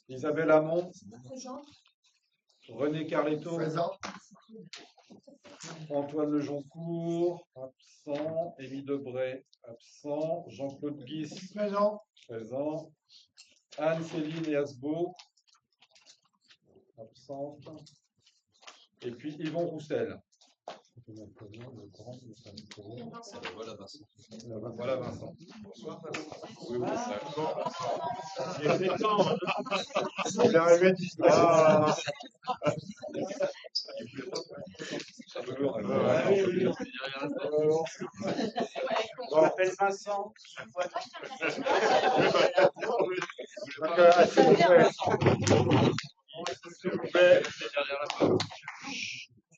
Isabelle Hamon, Présent. René Carletto, Présent. Antoine Lejoncourt, absent, Élie Debray, absent, Jean-Claude Guis, Présent. présent, Anne-Céline Yasbeau, absente, et puis Yvon Roussel. Vincent. Voilà Vincent. Voilà Vincent. Bonsoir Vincent. Oui, oui, ça. Il était temps. Il est arrivé 19. Ah. Je m'appelle Vincent. S'il vous plaît,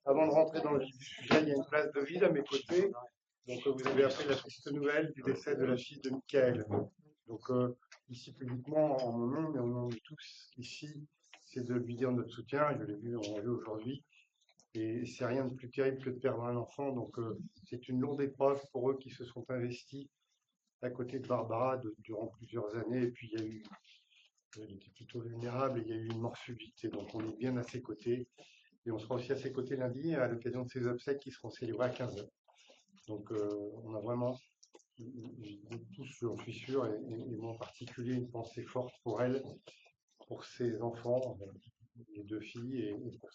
avant de rentrer dans le vif du sujet, il y a une place de vide à mes côtés. Donc, vous avez appris la triste nouvelle du décès de la fille de Michael. Donc, ici publiquement, en mon nom, mais au nom de tous ici, c'est de lui dire notre soutien. Je l'ai vu en revue aujourd'hui. Et c'est rien de plus terrible que de perdre un enfant. Donc, c'est une lourde épreuve pour eux qui se sont investis à côté de Barbara durant plusieurs années. Et puis, il était plutôt vulnérable et il y a eu une mort subite. Et donc, on est bien à ses côtés. Et on sera aussi à ses côtés lundi à l'occasion de ses obsèques qui seront célébrées à 15 h. Donc, on a vraiment, tous, j'en suis sûr, et moi en particulier, une pensée forte pour elle, pour ses enfants, les deux filles, et pour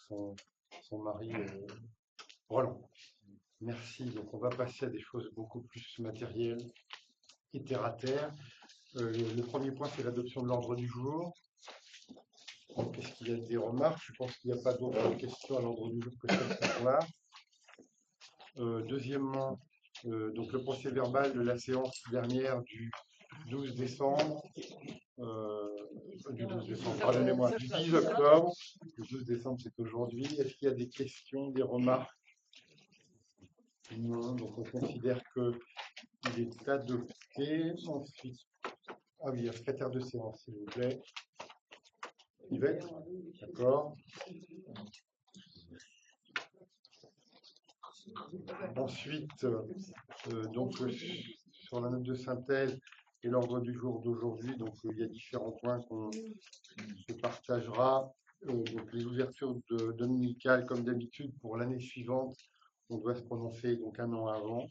son mari, Roland. Merci. Donc, on va passer à des choses beaucoup plus matérielles et terre à terre. Le premier point, c'est l'adoption de l'ordre du jour. Donc, est-ce qu'il y a des remarques? Je pense qu'il n'y a pas d'autres questions à l'ordre du jour que celles ce soir. Deuxièmement, donc le procès verbal de la séance dernière du 12 décembre, pardonnez-moi, du 10 octobre. Le 12 décembre, c'est aujourd'hui. Est-ce qu'il y a des questions, des remarques? Non, donc on considère qu'il est adopté. Ensuite, ah oui, le secrétaire de séance, s'il vous plaît. Yvette, d'accord. Ensuite, donc sur la note de synthèse et l'ordre du jour d'aujourd'hui, donc il y a différents points qu'on se partagera. Donc les ouvertures dominicales, comme d'habitude, pour l'année suivante, on doit se prononcer donc un an avant.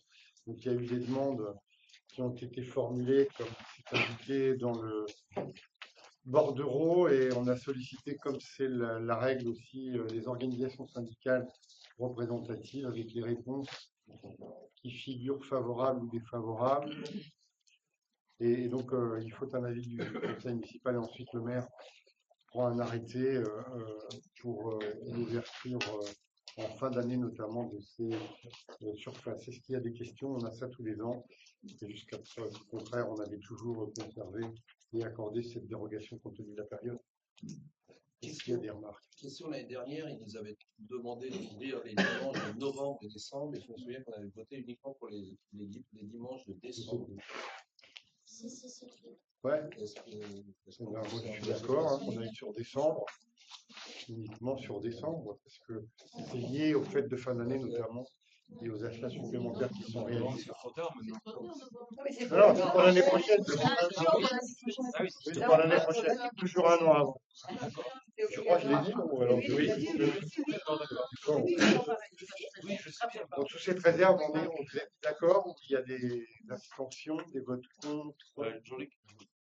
Donc il y a eu des demandes qui ont été formulées, comme c'est indiqué dans le bordereau, et on a sollicité, comme c'est la règle aussi, les organisations syndicales représentatives avec les réponses qui figurent favorables ou défavorables. Et donc, il faut un avis du conseil municipal et ensuite le maire prend un arrêté pour l'ouverture en fin d'année, notamment de ces surfaces. Est-ce qu'il y a des questions? On a ça tous les ans. Et jusqu'à preuve du contraire, on avait toujours conservé et accordé cette dérogation compte tenu de la période. Est-ce qu'il y a des remarques? Question l'année dernière, ils nous avaient demandé d'ouvrir les dimanches de novembre et décembre, et je me souviens qu'on avait voté uniquement pour les dimanches de décembre. Si. Ouais, Est-ce que moi, je suis d'accord, hein, on a été sur décembre, uniquement sur décembre, parce que c'est lié aux fêtes de fin d'année notamment, et aux achats supplémentaires qui sont réalisés. Non, c'est pour l'année prochaine. C'est pour l'année prochaine, toujours un an avant. Je crois que je l'ai dit, ou alors oui. Dans toutes ces réserves, on est d'accord, ou il y a des abstentions, des votes contre? Jean-Luc,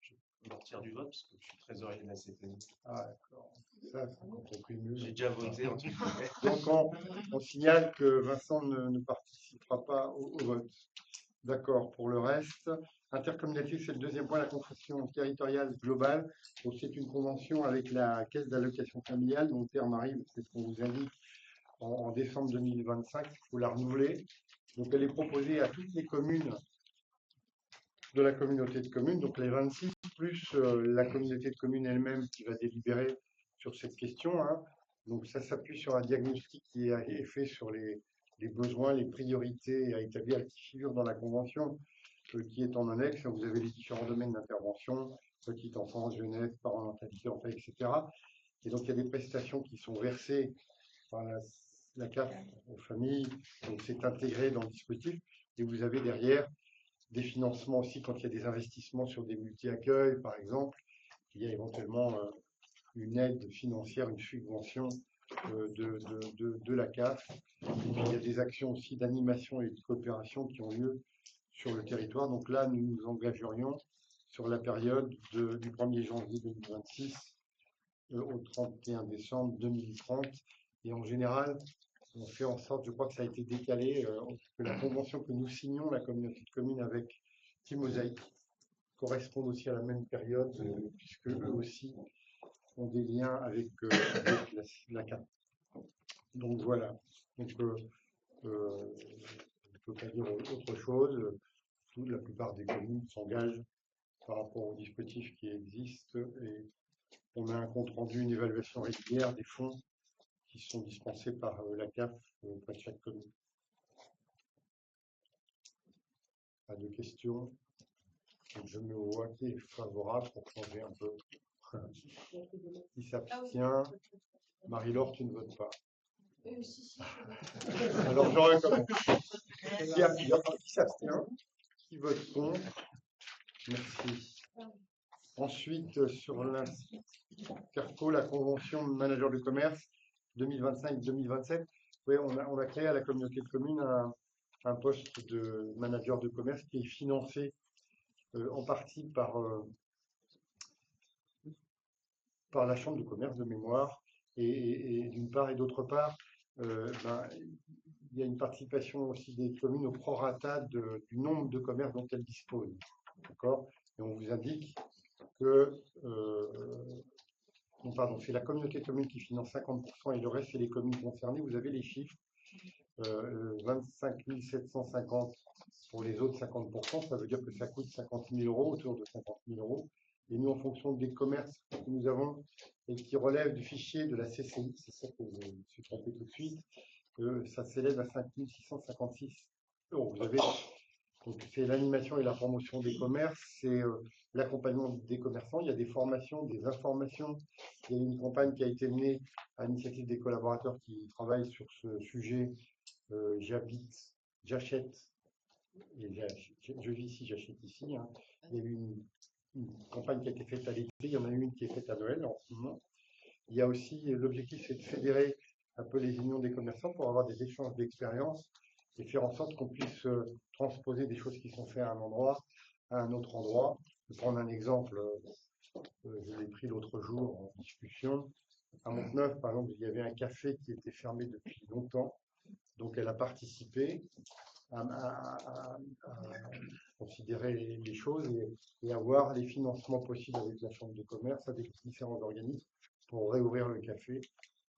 je vais partir du vote parce que je suis trésorier de la CPE. Ah, d'accord. Ça, c'est compris. J'ai déjà voté en tout cas. Donc, on signale que Vincent ne participera pas au vote. D'accord. Pour le reste, intercommunalité, c'est le deuxième point, la convention territoriale globale. Donc, c'est une convention avec la caisse d'allocation familiale, dont le terme arrive, c'est ce qu'on vous indique, en décembre 2025. Il faut la renouveler. Donc, elle est proposée à toutes les communes de la communauté de communes, donc les 26, plus la communauté de communes elle-même qui va délibérer sur cette question. Hein. Donc ça s'appuie sur un diagnostic qui est fait sur les besoins, les priorités à établir, qui figurent dans la convention, qui est en annexe. Vous avez les différents domaines d'intervention, petite enfance, jeunesse, parentalité, enfant, etc. Et donc il y a des prestations qui sont versées par la CAF aux familles, donc c'est intégré dans le dispositif. Et vous avez derrière des financements aussi quand il y a des investissements sur des multi-accueils, par exemple. Il y a éventuellement une aide financière, une subvention de la CAF. Et puis, il y a des actions aussi d'animation et de coopération qui ont lieu sur le territoire. Donc là, nous nous engagerions sur la période du 1er janvier 2026 au 31 décembre 2030. Et en général, on fait en sorte, je crois que ça a été décalé, que la convention que nous signons, la communauté de communes avec Team Mosaïque, corresponde aussi à la même période, puisque eux aussi ont des liens avec la CAF. Donc voilà. Donc, je ne peux pas dire autre chose. La plupart des communes s'engagent par rapport au dispositif qui existe et on a un compte rendu, une évaluation régulière des fonds qui sont dispensés par la CAF auprès de chaque commune. Pas de questions. Donc, je me vois qui est favorable pour changer un peu. Qui s'abstient? Marie-Laure, tu ne votes pas. Alors j'aurais quand même. Qui s'abstient? Qui vote contre? Merci. Ensuite, sur l'INCARCO, la convention manager du commerce 2025-2027, oui, on a créé à la communauté de communes un poste de manager de commerce qui est financé en partie par la chambre de commerce de mémoire et d'une part et d'autre part, il y a une participation aussi des communes au prorata du nombre de commerces dont elles disposent. D'accord? Et on vous indique que c'est la communauté de communes qui finance 50% et le reste, c'est les communes concernées. Vous avez les chiffres. 25 750 pour les autres 50%, ça veut dire que ça coûte 50 000 €, autour de 50 000 €. Et nous, en fonction des commerces que nous avons et qui relèvent du fichier de la CCI, c'est ça que je me suis trompé tout de suite, ça s'élève à 5 656 €. Vous avez, donc c'est l'animation et la promotion des commerces, c'est l'accompagnement des commerçants, il y a des formations, des informations. Il y a une campagne qui a été menée à l'initiative des collaborateurs qui travaillent sur ce sujet. J'habite, j'achète, et je vis ici, j'achète ici. Hein. Il y a eu une campagne qui a été faite à l'été, il y en a une qui est faite à Noël en ce moment. Il y a aussi, l'objectif c'est de fédérer un peu les unions des commerçants pour avoir des échanges d'expériences et faire en sorte qu'on puisse transposer des choses qui sont faites à un endroit à un autre endroit. Je vais prendre un exemple, je l'ai pris l'autre jour en discussion. À Montneuf, par exemple, il y avait un café qui était fermé depuis longtemps. Donc, elle a participé à considérer les choses et à voir les financements possibles avec la Chambre de commerce, avec différents organismes pour réouvrir le café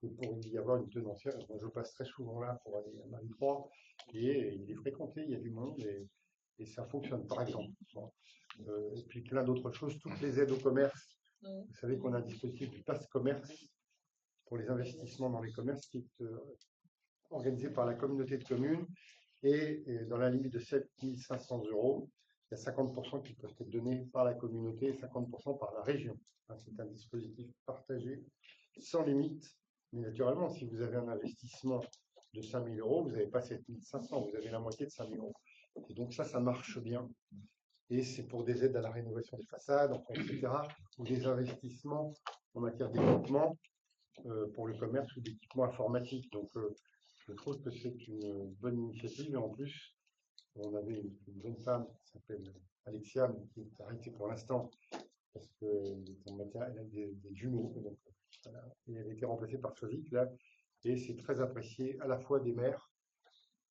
et pour y avoir une tenancière. Bon, je passe très souvent là pour aller à Marie 3 et il est fréquenté, il y a du monde et ça fonctionne, par exemple. Bon. Et puis plein d'autres choses, toutes les aides au commerce. Vous savez qu'on a un dispositif du pass commerce pour les investissements dans les commerces qui est organisé par la communauté de communes et dans la limite de 7 500 €, il y a 50% qui peuvent être donnés par la communauté et 50% par la région. C'est un dispositif partagé sans limite, mais naturellement, si vous avez un investissement de 5 000 €, vous n'avez pas 7 500, vous avez la moitié de 5 000 €. Et donc ça marche bien. Et c'est pour des aides à la rénovation des façades, enfin, etc., ou des investissements en matière d'équipement pour le commerce ou d'équipement informatique. Donc, je trouve que c'est une bonne initiative et en plus, on avait une jeune femme qui s'appelle Alexia, mais qui est arrêtée pour l'instant parce qu'elle a des jumeaux. Donc, voilà. Et elle a été remplacée par Sovic, là, et c'est très apprécié à la fois des maires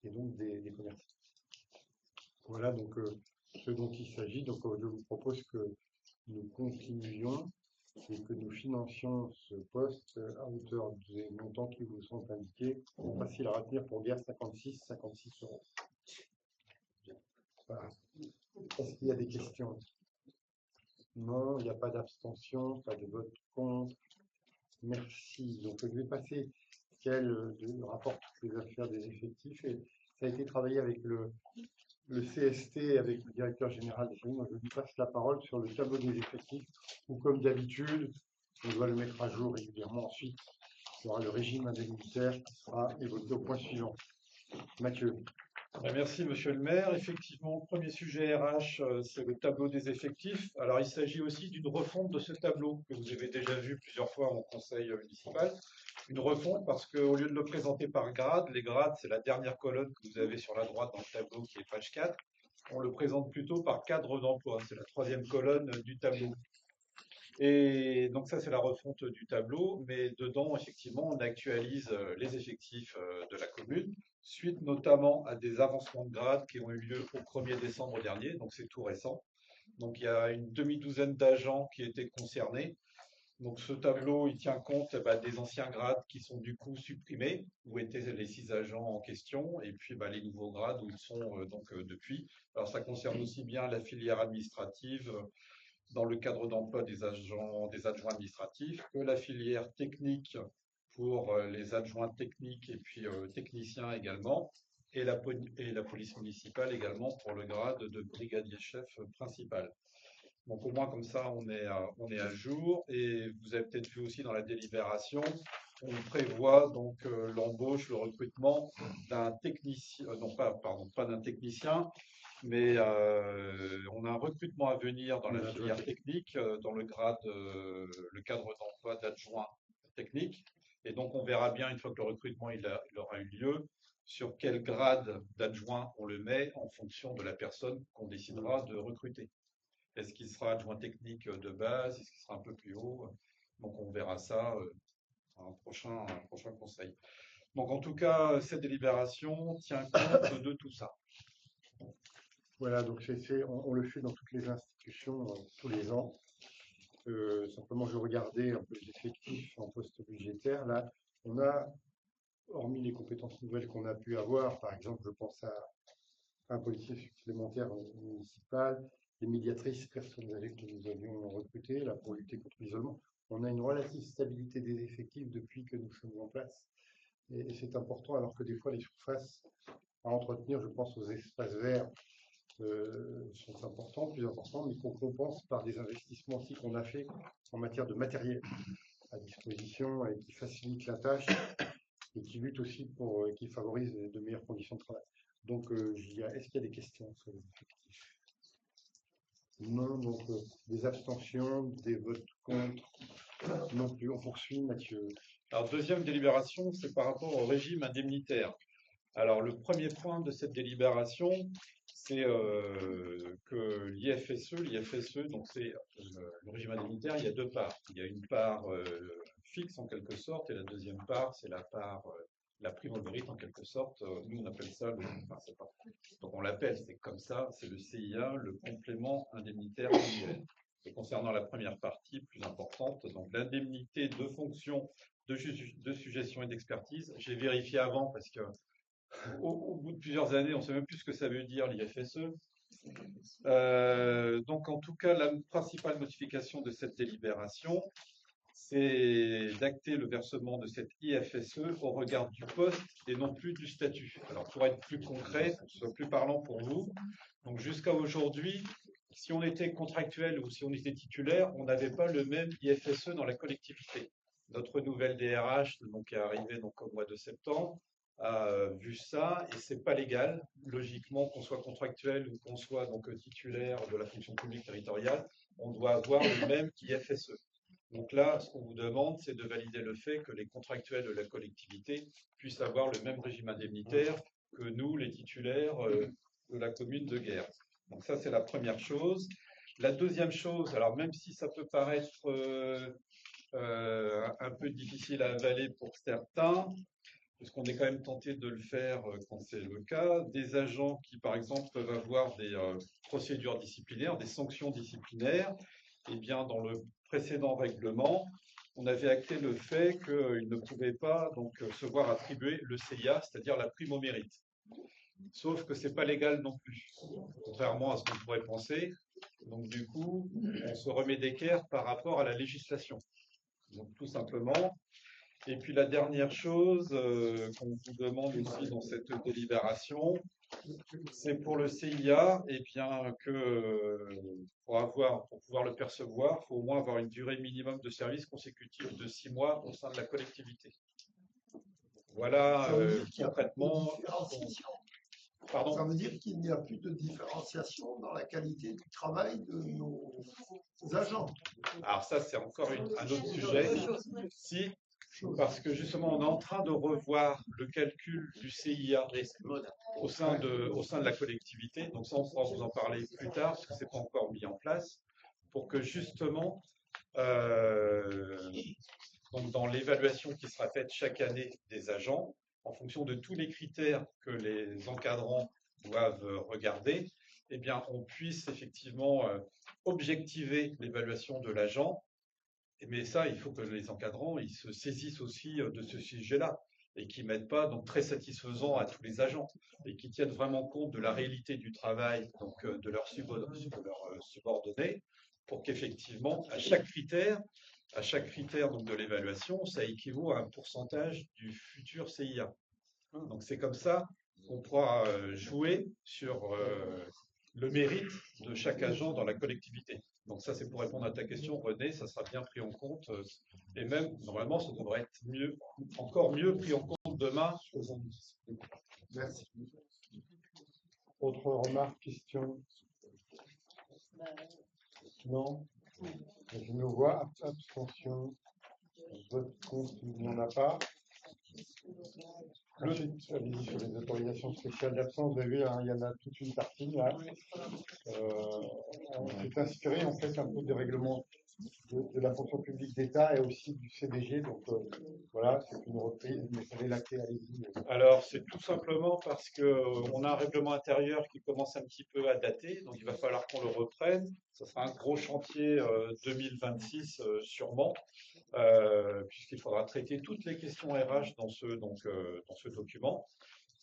et donc des commerçants. Voilà donc ce dont il s'agit. Donc, je vous propose que nous continuions et que nous financions ce poste à hauteur des montants qui vous sont indiqués. Facile à retenir pour guerre 56 €. Voilà. Est-ce qu'il y a des questions? Non, il n'y a pas d'abstention, pas de vote contre. Merci. Donc je vais passer le rapport toutes les affaires des effectifs et ça a été travaillé avec le CST, avec le directeur général des communes. Je lui passe la parole sur le tableau des effectifs où, comme d'habitude, on doit le mettre à jour régulièrement. Ensuite, il y aura le régime indemnitaire qui sera évoqué au point suivant. Mathieu. Merci, monsieur le maire. Effectivement, le premier sujet RH, c'est le tableau des effectifs. Alors, il s'agit aussi d'une refonte de ce tableau que vous avez déjà vu plusieurs fois en conseil municipal. Une refonte parce qu'au lieu de le présenter par grade, les grades, c'est la dernière colonne que vous avez sur la droite dans le tableau qui est page 4. On le présente plutôt par cadre d'emploi. C'est la troisième colonne du tableau. Et donc ça, c'est la refonte du tableau, mais dedans, effectivement, on actualise les effectifs de la commune, suite notamment à des avancements de grade qui ont eu lieu au 1er décembre dernier, donc c'est tout récent. Donc il y a une demi-douzaine d'agents qui étaient concernés. Donc ce tableau, il tient compte des anciens grades qui sont du coup supprimés, où étaient les 6 agents en question, et puis les nouveaux grades où ils sont depuis. Alors ça concerne aussi bien la filière administrative, dans le cadre d'emploi des agents, des adjoints administratifs, que la filière technique pour les adjoints techniques et puis techniciens également, et la police municipale également pour le grade de brigadier chef principal. Donc au moins comme ça on est à jour, et vous avez peut-être vu aussi dans la délibération, on prévoit donc l'embauche, le recrutement d'un technicien, non pas, pardon, pas d'un technicien, mais on a un recrutement à venir dans la filière technique, dans le grade, le cadre d'emploi d'adjoint technique. Et donc, on verra bien, une fois que le recrutement il aura eu lieu, sur quel grade d'adjoint on le met en fonction de la personne qu'on décidera de recruter. Est-ce qu'il sera adjoint technique de base? Est-ce qu'il sera un peu plus haut? Donc, on verra ça à un prochain conseil. Donc, en tout cas, cette délibération tient compte de tout ça. Voilà, donc on le fait dans toutes les institutions tous les ans. Simplement, je regardais un peu les effectifs en poste budgétaire. Là, on a, hormis les compétences nouvelles qu'on a pu avoir, par exemple, je pense à un policier supplémentaire municipal, des médiatrices personnes âgées que nous avions recrutées là, pour lutter contre l'isolement. On a une relative stabilité des effectifs depuis que nous sommes en place. Et c'est important, alors que des fois, les surfaces à entretenir, je pense aux espaces verts, sont importants, plus importants, mais qu'on compense par des investissements aussi qu'on a fait en matière de matériel à disposition et qui facilitent la tâche et qui luttent aussi pour, qui favorisent de meilleures conditions de travail. Donc, est-ce qu'il y a des questions sur les effectifs? Non, donc des abstentions, des votes contre, non plus. On poursuit, Mathieu. Alors, deuxième délibération, c'est par rapport au régime indemnitaire. Alors, le premier point de cette délibération, c'est que l'IFSE, donc c'est le régime indemnitaire, il y a deux parts. Il y a une part fixe en quelque sorte, et la deuxième part, c'est la part, la prime au mérite en quelque sorte. Nous, on appelle ça, donc on l'appelle, c'est comme ça, c'est le CIA, le complément indemnitaire annuel. Et concernant la première partie, plus importante, donc l'indemnité de fonction de suggestion et d'expertise, j'ai vérifié avant parce que au bout de plusieurs années, on ne sait même plus ce que ça veut dire l'IFSE. Donc en tout cas, la principale modification de cette délibération, c'est d'acter le versement de cette IFSE au regard du poste et non plus du statut. Alors pour être plus concret, pour que ce soit plus parlant pour vous, donc jusqu'à aujourd'hui, si on était contractuel ou si on était titulaire, on n'avait pas le même IFSE dans la collectivité. Notre nouvelle DRH, donc, qui est arrivée donc, au mois de septembre, a vu ça, et c'est pas légal, logiquement, qu'on soit contractuel ou qu'on soit donc titulaire de la fonction publique territoriale, on doit avoir le même IFSE. Donc là, ce qu'on vous demande, c'est de valider le fait que les contractuels de la collectivité puissent avoir le même régime indemnitaire que nous, les titulaires de la commune de Guerre. Donc ça, c'est la première chose. La deuxième chose, alors même si ça peut paraître un peu difficile à avaler pour certains, puisqu'on est quand même tenté de le faire quand c'est le cas, des agents qui, par exemple, peuvent avoir des procédures disciplinaires, des sanctions disciplinaires, eh bien, dans le précédent règlement, on avait acté le fait qu'ils ne pouvaient pas donc, se voir attribuer le CIA, c'est-à-dire la prime au mérite. Sauf que ce n'est pas légal non plus, contrairement à ce qu'on pourrait penser. Donc du coup, on se remet d'équerre par rapport à la législation. Donc tout simplement. Et puis la dernière chose qu'on vous demande aussi dans cette délibération, c'est pour le CIA, eh bien que pour pouvoir le percevoir, il faut au moins avoir une durée minimum de service consécutive de 6 mois au sein de la collectivité. Voilà concrètement. Pardon? Ça veut dire qu'il n'y a plus de différenciation dans la qualité du travail de nos agents. Alors ça, c'est encore un autre sujet. Si, parce que justement, on est en train de revoir le calcul du CIA au sein de la collectivité. Donc ça, on pourra vous en parler plus tard, parce que ce n'est pas encore mis en place, pour que justement, donc dans l'évaluation qui sera faite chaque année des agents, en fonction de tous les critères que les encadrants doivent regarder, eh bien, on puisse effectivement objectiver l'évaluation de l'agent. Mais ça, il faut que les encadrants ils se saisissent aussi de ce sujet-là et qui ne mettent pas donc très satisfaisant à tous les agents et qui tiennent vraiment compte de la réalité du travail donc de leurs subordonnés pour qu'effectivement à chaque critère donc de l'évaluation, ça équivaut à un pourcentage du futur CIA. Donc c'est comme ça qu'on pourra jouer sur le mérite de chaque agent dans la collectivité. Donc ça, c'est pour répondre à ta question, René, ça sera bien pris en compte. Et même, normalement, ça devrait être mieux, encore mieux pris en compte demain. Merci. Autre remarque, question? Non? Je me vois, abstention, vote contre, il n'y en a pas. Ensuite, allez-y sur les autorisations spéciales d'absence, vous avez vu, hein, il y en a toute une partie là. On s'est inspiré en fait un peu des règlements de la fonction publique d'État et aussi du CDG, donc voilà, c'est une reprise, mais ça la clé, allez-y. Alors, c'est tout simplement parce qu'on a un règlement intérieur qui commence un petit peu à dater, donc il va falloir qu'on le reprenne. Ce sera un gros chantier 2026 sûrement, puisqu'il faudra traiter toutes les questions RH dans ce document.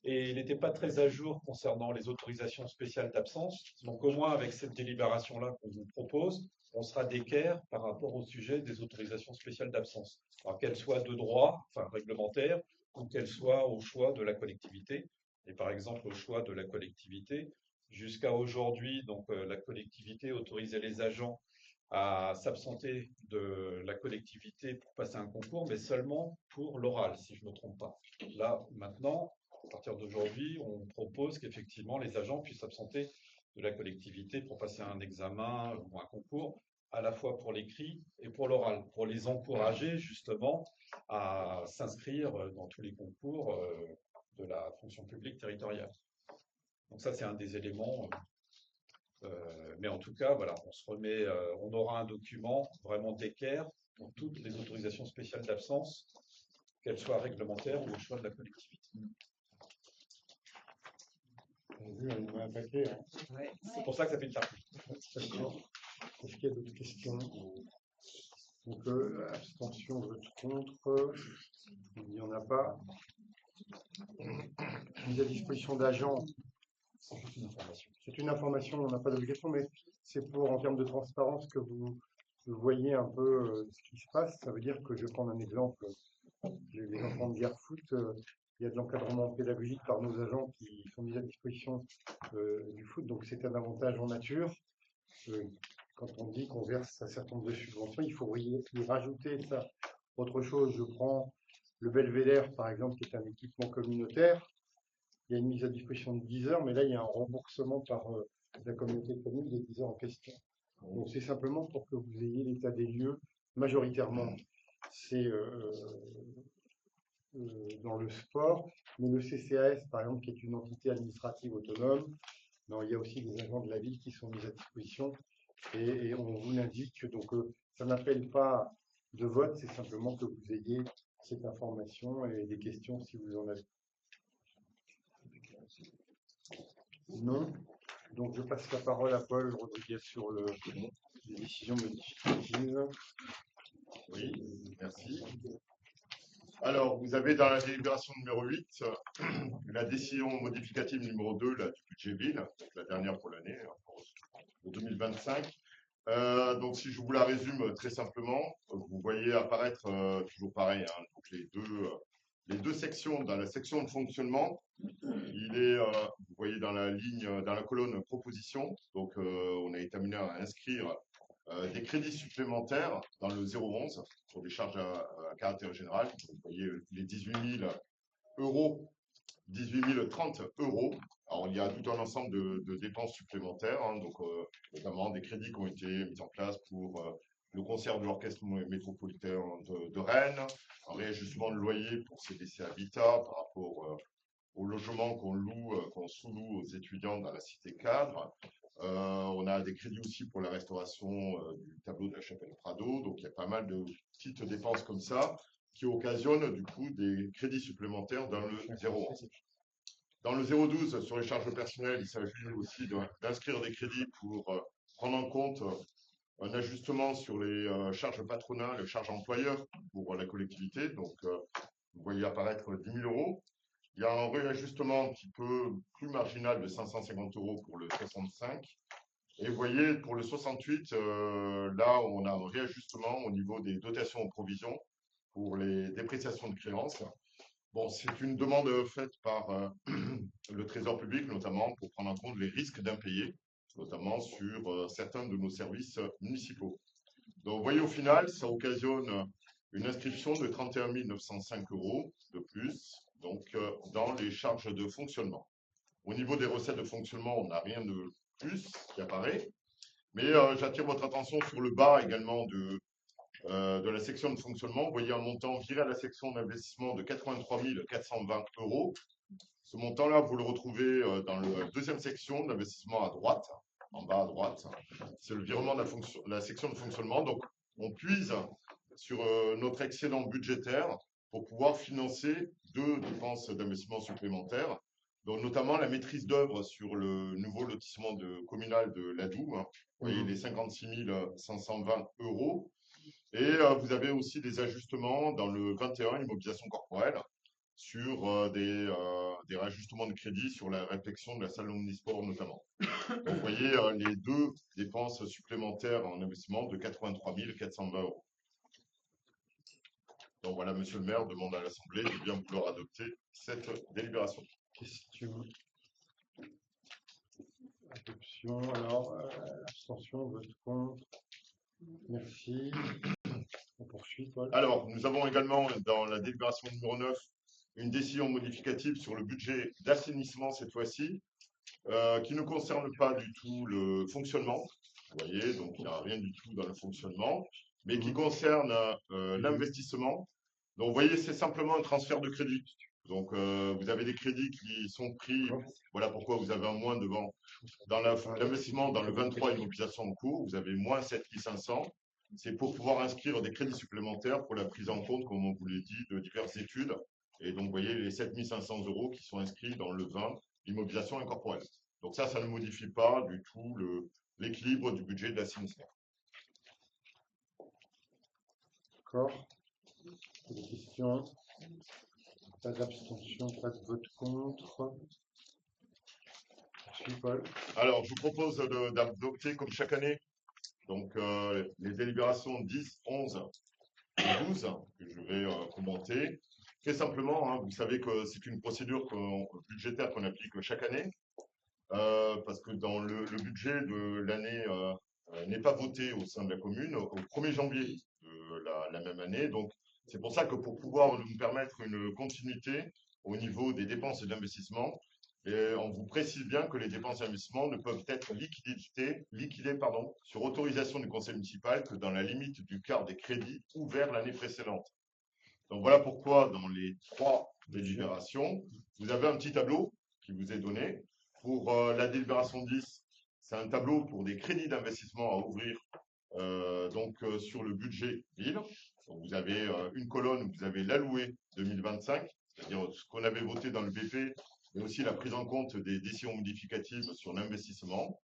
Et il n'était pas très à jour concernant les autorisations spéciales d'absence. Donc au moins avec cette délibération-là qu'on vous propose, on sera d'équerre par rapport au sujet des autorisations spéciales d'absence. Alors qu'elles soient de droit, enfin réglementaire, ou qu'elles soient au choix de la collectivité. Et par exemple au choix de la collectivité, jusqu'à aujourd'hui, donc la collectivité autorisait les agents à s'absenter de la collectivité pour passer un concours, mais seulement pour l'oral, si je ne me trompe pas. Là, maintenant, à partir d'aujourd'hui, on propose qu'effectivement les agents puissent s'absenter de la collectivité pour passer un examen ou un concours, à la fois pour l'écrit et pour l'oral, pour les encourager justement à s'inscrire dans tous les concours de la fonction publique territoriale. Donc ça, c'est un des éléments. Mais en tout cas, voilà, on se remet, on aura un document vraiment d'équerre pour toutes les autorisations spéciales d'absence, qu'elles soient réglementaires ou au choix de la collectivité. Vous avez vu, on en a un paquet. Hein. Ouais. C'est pour ça que ça fait une tarte. D'accord. Est-ce qu'il y a d'autres questions? Donc, abstention, vote contre. Il n'y en a pas. Mise à disposition d'agents. C'est une information, on n'a pas d'obligation, mais c'est pour, en termes de transparence, que vous voyez un peu ce qui se passe. Ça veut dire que, je vais prendre un exemple, les enfants de guerre foot, il y a de l'encadrement pédagogique par nos agents qui sont mis à disposition du foot, donc c'est un avantage en nature. Quand on dit qu'on verse un certain nombre de subventions, il faut y rajouter ça. Autre chose, je prends le Belvédère, par exemple, qui est un équipement communautaire. Il y a une mise à disposition de 10 heures, mais là, il y a un remboursement par la communauté de communes des 10 heures en question. Donc, c'est simplement pour que vous ayez l'état des lieux. Majoritairement, c'est dans le sport, mais le CCAS, par exemple, qui est une entité administrative autonome, non, il y a aussi des agents de la ville qui sont mis à disposition et on vous l'indique. Donc, ça n'appelle pas de vote, c'est simplement que vous ayez cette information et des questions si vous en avez. Non. Donc, je passe la parole à Paul Rodriguez sur les décisions modificatives. Oui, merci. Alors, vous avez dans la délibération numéro 8, la décision modificative numéro 2 là, du budget ville, la dernière pour l'année, pour 2025. Donc, si je vous la résume très simplement, vous voyez apparaître, toujours pareil, hein, donc les deux sections. Dans la section de fonctionnement, il est, vous voyez dans la ligne, dans la colonne proposition, donc on a été amené à inscrire des crédits supplémentaires dans le 011 pour des charges à caractère général. Vous voyez les 18 000 euros 18 030 euros. Alors, il y a tout un ensemble de dépenses supplémentaires, hein, donc notamment des crédits qui ont été mis en place pour le concert de l'Orchestre métropolitain de Rennes, un réajustement de loyer pour CDC Habitat par rapport au logement qu'on loue, qu'on sous-loue aux étudiants dans la cité cadre. On a des crédits aussi pour la restauration du tableau de la chapelle Prado. Donc, il y a pas mal de petites dépenses comme ça qui occasionnent du coup des crédits supplémentaires dans le 011. Dans le 012, sur les charges personnelles, il s'agit aussi d'inscrire des crédits pour prendre en compte un ajustement sur les charges patronales, les charges employeurs pour la collectivité. Donc, vous voyez apparaître 10 000 euros. Il y a un réajustement un petit peu plus marginal de 550 euros pour le 65. Et vous voyez, pour le 68, là, on a un réajustement au niveau des dotations aux provisions pour les dépréciations de créances. Bon, c'est une demande faite par le Trésor public, notamment pour prendre en compte les risques d'impayés, notamment sur certains de nos services municipaux. Donc, vous voyez, au final, ça occasionne une inscription de 31 905 euros de plus, donc dans les charges de fonctionnement. Au niveau des recettes de fonctionnement, on n'a rien de plus qui apparaît, mais j'attire votre attention sur le bas également de la section de fonctionnement. Vous voyez un montant viré à la section d'investissement de 83 420 euros. Ce montant-là, vous le retrouvez dans la deuxième section d'investissement à droite, en bas à droite. C'est le virement de la section de fonctionnement. Donc, on puise sur notre excédent budgétaire pour pouvoir financer deux dépenses d'investissement supplémentaires, donc notamment la maîtrise d'œuvre sur le nouveau lotissement communal de l'Adoum. Vous voyez les 56 520 euros. Et vous avez aussi des ajustements dans le 21, immobilisation corporelle, sur des réajustements de crédit sur la réflexion de la salle omnisport notamment. Donc, vous voyez les deux dépenses supplémentaires en investissement de 83 420 euros. Donc voilà, Monsieur le maire demande à l'Assemblée de bien vouloir adopter cette délibération. Question. Adoption. Alors, abstention, vote contre. Merci. On poursuit, Paul. Alors, nous avons également dans la délibération numéro 9 une décision modificative sur le budget d'assainissement cette fois-ci, qui ne concerne pas du tout le fonctionnement. Vous voyez, donc il n'y a rien du tout dans le fonctionnement, mais qui concerne l'investissement. Donc, vous voyez, c'est simplement un transfert de crédit. Donc, vous avez des crédits qui sont pris. Voilà pourquoi vous avez un moins devant. Dans l'investissement, dans le 23, immobilisation en cours, vous avez moins 7 500. C'est pour pouvoir inscrire des crédits supplémentaires pour la prise en compte, comme on vous l'a dit, de diverses études. Et donc, vous voyez les 7 500 euros qui sont inscrits dans le 20, immobilisation incorporelle. Donc ça ne modifie pas du tout l'équilibre du budget de l'assainissement. D'accord. Des questions? Pas d'abstention, pas de vote contre. Merci, Paul. Alors, je vous propose d'adopter comme chaque année donc, les délibérations 10, 11 et 12 que je vais commenter. Très simplement, hein, vous savez que c'est une procédure budgétaire qu'on applique chaque année, parce que dans le budget de l'année n'est pas voté au sein de la commune au 1er janvier de la même année. Donc, c'est pour ça que pour pouvoir nous permettre une continuité au niveau des dépenses d'investissement, on vous précise bien que les dépenses d'investissement ne peuvent être liquidées sur autorisation du conseil municipal que dans la limite du quart des crédits ouverts l'année précédente. Donc voilà pourquoi dans les 3 délibérations, vous avez un petit tableau qui vous est donné. Pour la délibération 10, c'est un tableau pour des crédits d'investissement à ouvrir sur le budget ville. Donc vous avez une colonne où vous avez l'alloué 2025, c'est-à-dire ce qu'on avait voté dans le BP, mais aussi la prise en compte des décisions modificatives sur l'investissement.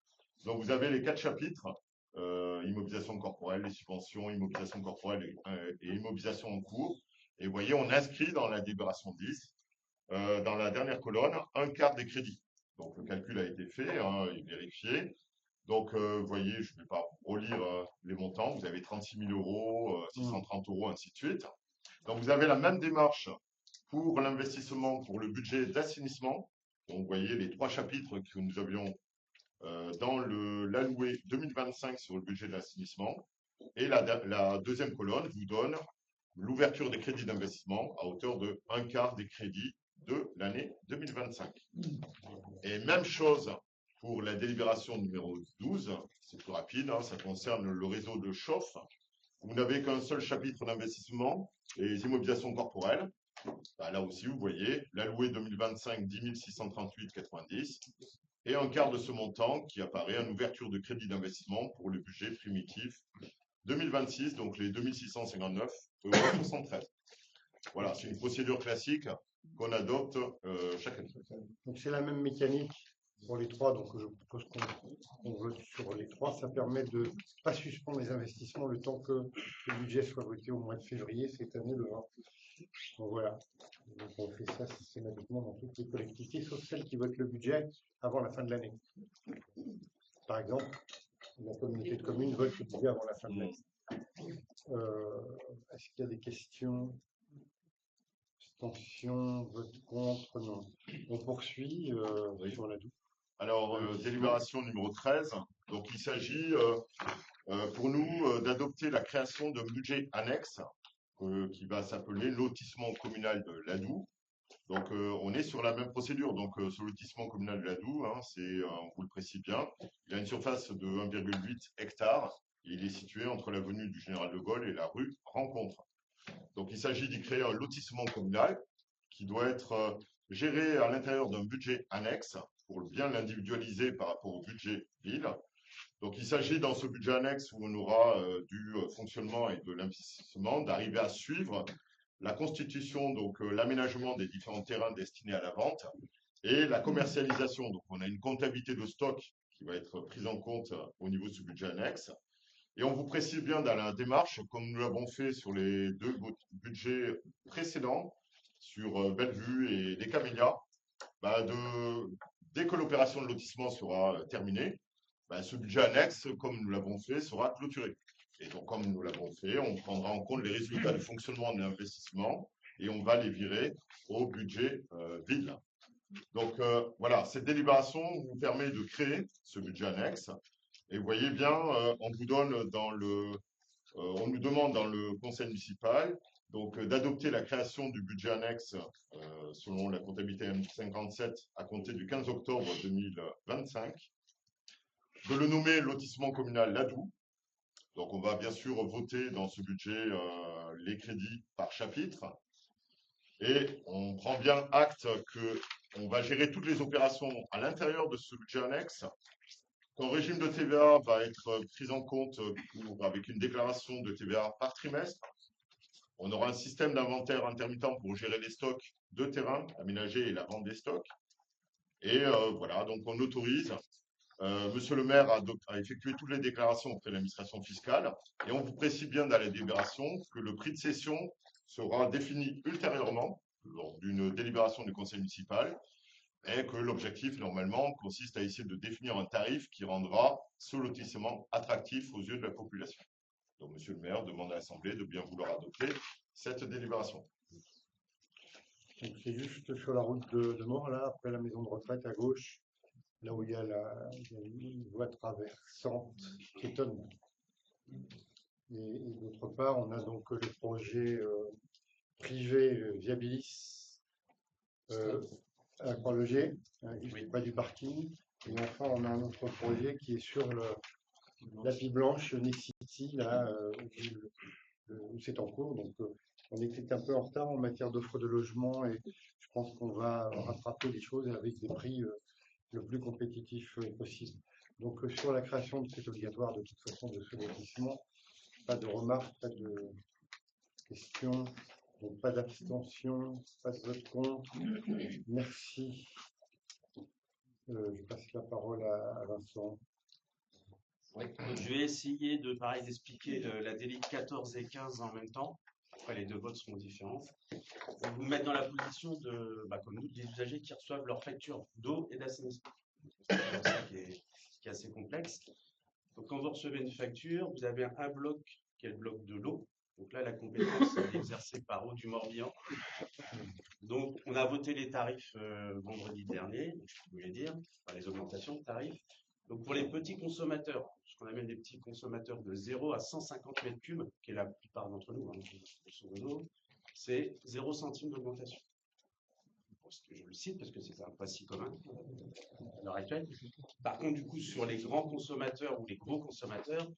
Donc vous avez les 4 chapitres, immobilisation corporelle, les subventions, immobilisation corporelle et immobilisation en cours. Et vous voyez, on inscrit dans la délibération 10, dans la dernière colonne, un quart des crédits. Donc le calcul a été fait et vérifié. Donc vous voyez, je ne vais pas relire les montants. Vous avez 36 000 euros, 630 euros, ainsi de suite. Donc vous avez la même démarche pour l'investissement, pour le budget d'assainissement. Donc vous voyez les 3 chapitres que nous avions dans l'alloué 2025 sur le budget de l'assainissement. Et la deuxième colonne vous donne l'ouverture des crédits d'investissement à hauteur de un quart des crédits de l'année 2025. Et même chose pour la délibération numéro 12, c'est plus rapide, hein, ça concerne le réseau de chauffe. Vous n'avez qu'un seul chapitre d'investissement, les immobilisations corporelles. Bah, là aussi, vous voyez, l'alloué 2025, 10 638,90 et un quart de ce montant qui apparaît en ouverture de crédit d'investissement pour le budget primitif 2026, donc les 2659,73 €. Voilà, c'est une procédure classique qu'on adopte chaque année. Donc c'est la même mécanique pour les trois, donc je propose qu'on vote sur les trois. Ça permet de ne pas suspendre les investissements le temps que le budget soit voté au mois de février cette année, le 20. Donc voilà, donc on fait ça systématiquement dans toutes les collectivités, sauf celles qui votent le budget avant la fin de l'année. Par exemple, la communauté de communes vote le budget avant la fin de l'année. Est-ce qu'il y a des questions? Abstention, vote contre, non. On poursuit sur la double. Alors, délibération numéro 13. Donc, il s'agit pour nous d'adopter la création d'un budget annexe qui va s'appeler lotissement communal de l'Adoux. Donc, on est sur la même procédure. Donc, ce lotissement communal de l'Adoux, hein, on vous le précise bien, il a une surface de 1,8 hectares. Et il est situé entre l'avenue du Général de Gaulle et la rue Rencontre. Donc, il s'agit d'y créer un lotissement communal qui doit être géré à l'intérieur d'un budget annexe pour bien l'individualiser par rapport au budget ville. Donc, il s'agit dans ce budget annexe où on aura du fonctionnement et de l'investissement d'arriver à suivre la constitution, donc l'aménagement des différents terrains destinés à la vente et la commercialisation. Donc, on a une comptabilité de stock qui va être prise en compte au niveau de ce budget annexe. Et on vous précise bien dans la démarche, comme nous l'avons fait sur les deux budgets précédents, sur Bellevue et les Camélias, dès que l'opération de lotissement sera terminée, ce budget annexe, comme nous l'avons fait, sera clôturé. Et donc, comme nous l'avons fait, on prendra en compte les résultats de fonctionnement de l'investissement et on va les virer au budget ville. Donc, voilà, cette délibération vous permet de créer ce budget annexe. Et vous voyez bien, on nous demande dans le conseil municipal donc d'adopter la création du budget annexe selon la comptabilité M57 à compter du 15 octobre 2025, de le nommer lotissement communal l'Adoux. Donc on va bien sûr voter dans ce budget les crédits par chapitre et on prend bien acte qu'on va gérer toutes les opérations à l'intérieur de ce budget annexe. Ton régime de TVA va être pris en compte avec une déclaration de TVA par trimestre. On aura un système d'inventaire intermittent pour gérer les stocks de terrain aménagés et la vente des stocks. Et voilà, donc on autorise. Monsieur le maire a effectué toutes les déclarations auprès de l'administration fiscale. Et on vous précise bien dans la délibération que le prix de cession sera défini ultérieurement lors d'une délibération du conseil municipal. Et que l'objectif, normalement, consiste à essayer de définir un tarif qui rendra ce lotissement attractif aux yeux de la population. Donc, monsieur le maire demande à l'Assemblée de bien vouloir adopter cette délibération. Donc, c'est juste sur la route de Mort, là, après la maison de retraite à gauche, là où il y a une voie traversante piétonne. Et d'autre part, on a donc le projet privé Viabilis à Croix-Leger, juste près du parking. Et enfin, on a un autre projet qui est sur la Pie Blanche, Nexity, là où c'est en cours. Donc, on est un peu en retard en matière d'offre de logement et je pense qu'on va rattraper les choses avec des prix le plus compétitifs possible. Donc, sur la création de cet obligatoire, de toute façon, de ce lotissement, pas de remarques, pas de questions. Donc, pas d'abstention, pas de vote contre. Merci. Je passe la parole à Vincent. Oui. Donc, je vais essayer d'expliquer la délit 14 et 15 en même temps. Après, les deux votes seront différents. Pour vous mettre dans la position de, comme nous, des usagers qui reçoivent leur facture d'eau et d'assainissement. C'est ça qui est assez complexe. Donc, quand vous recevez une facture, vous avez un bloc qui est le bloc de l'eau. Donc là, la compétence est exercée par Eau du Morbihan. Donc, on a voté les tarifs vendredi dernier, je voulais dire, les augmentations de tarifs. Donc, pour les petits consommateurs, ce qu'on appelle des petits consommateurs de 0 à 150 mètres cubes, qui est la plupart d'entre nous, c'est 0 centime d'augmentation. parce que je le cite, parce que c'est un principe commun à l'heure actuelle. Par contre, du coup, sur les grands consommateurs ou les gros consommateurs,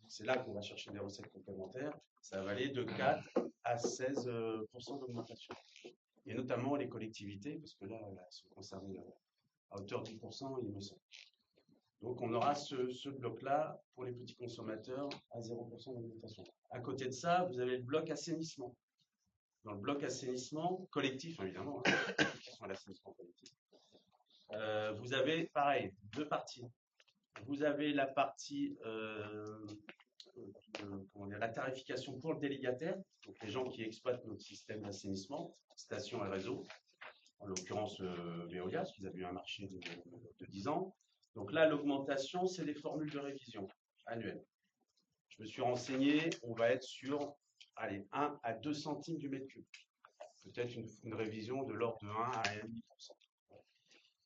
c'est là qu'on va chercher des recettes complémentaires, ça va aller de 4 à 16% d'augmentation. Et notamment les collectivités, parce que là, elles sont concernées à hauteur de 10%, il me semble. Donc, on aura ce bloc-là pour les petits consommateurs à 0% d'augmentation. À côté de ça, vous avez le bloc assainissement. Dans le bloc assainissement collectif, évidemment, qui sont à l'assainissement collectif, vous avez, pareil, deux parties. Vous avez la partie, comment dire, la tarification pour le délégataire, donc les gens qui exploitent notre système d'assainissement, stations et réseaux, en l'occurrence Veolia, parce qu'ils avaient eu un marché de 10 ans. Donc là, l'augmentation, c'est des formules de révision annuelles. Je me suis renseigné, on va être sur 1 à 2 centimes du mètre cube. Peut-être une révision de l'ordre de 1 à 1,5%.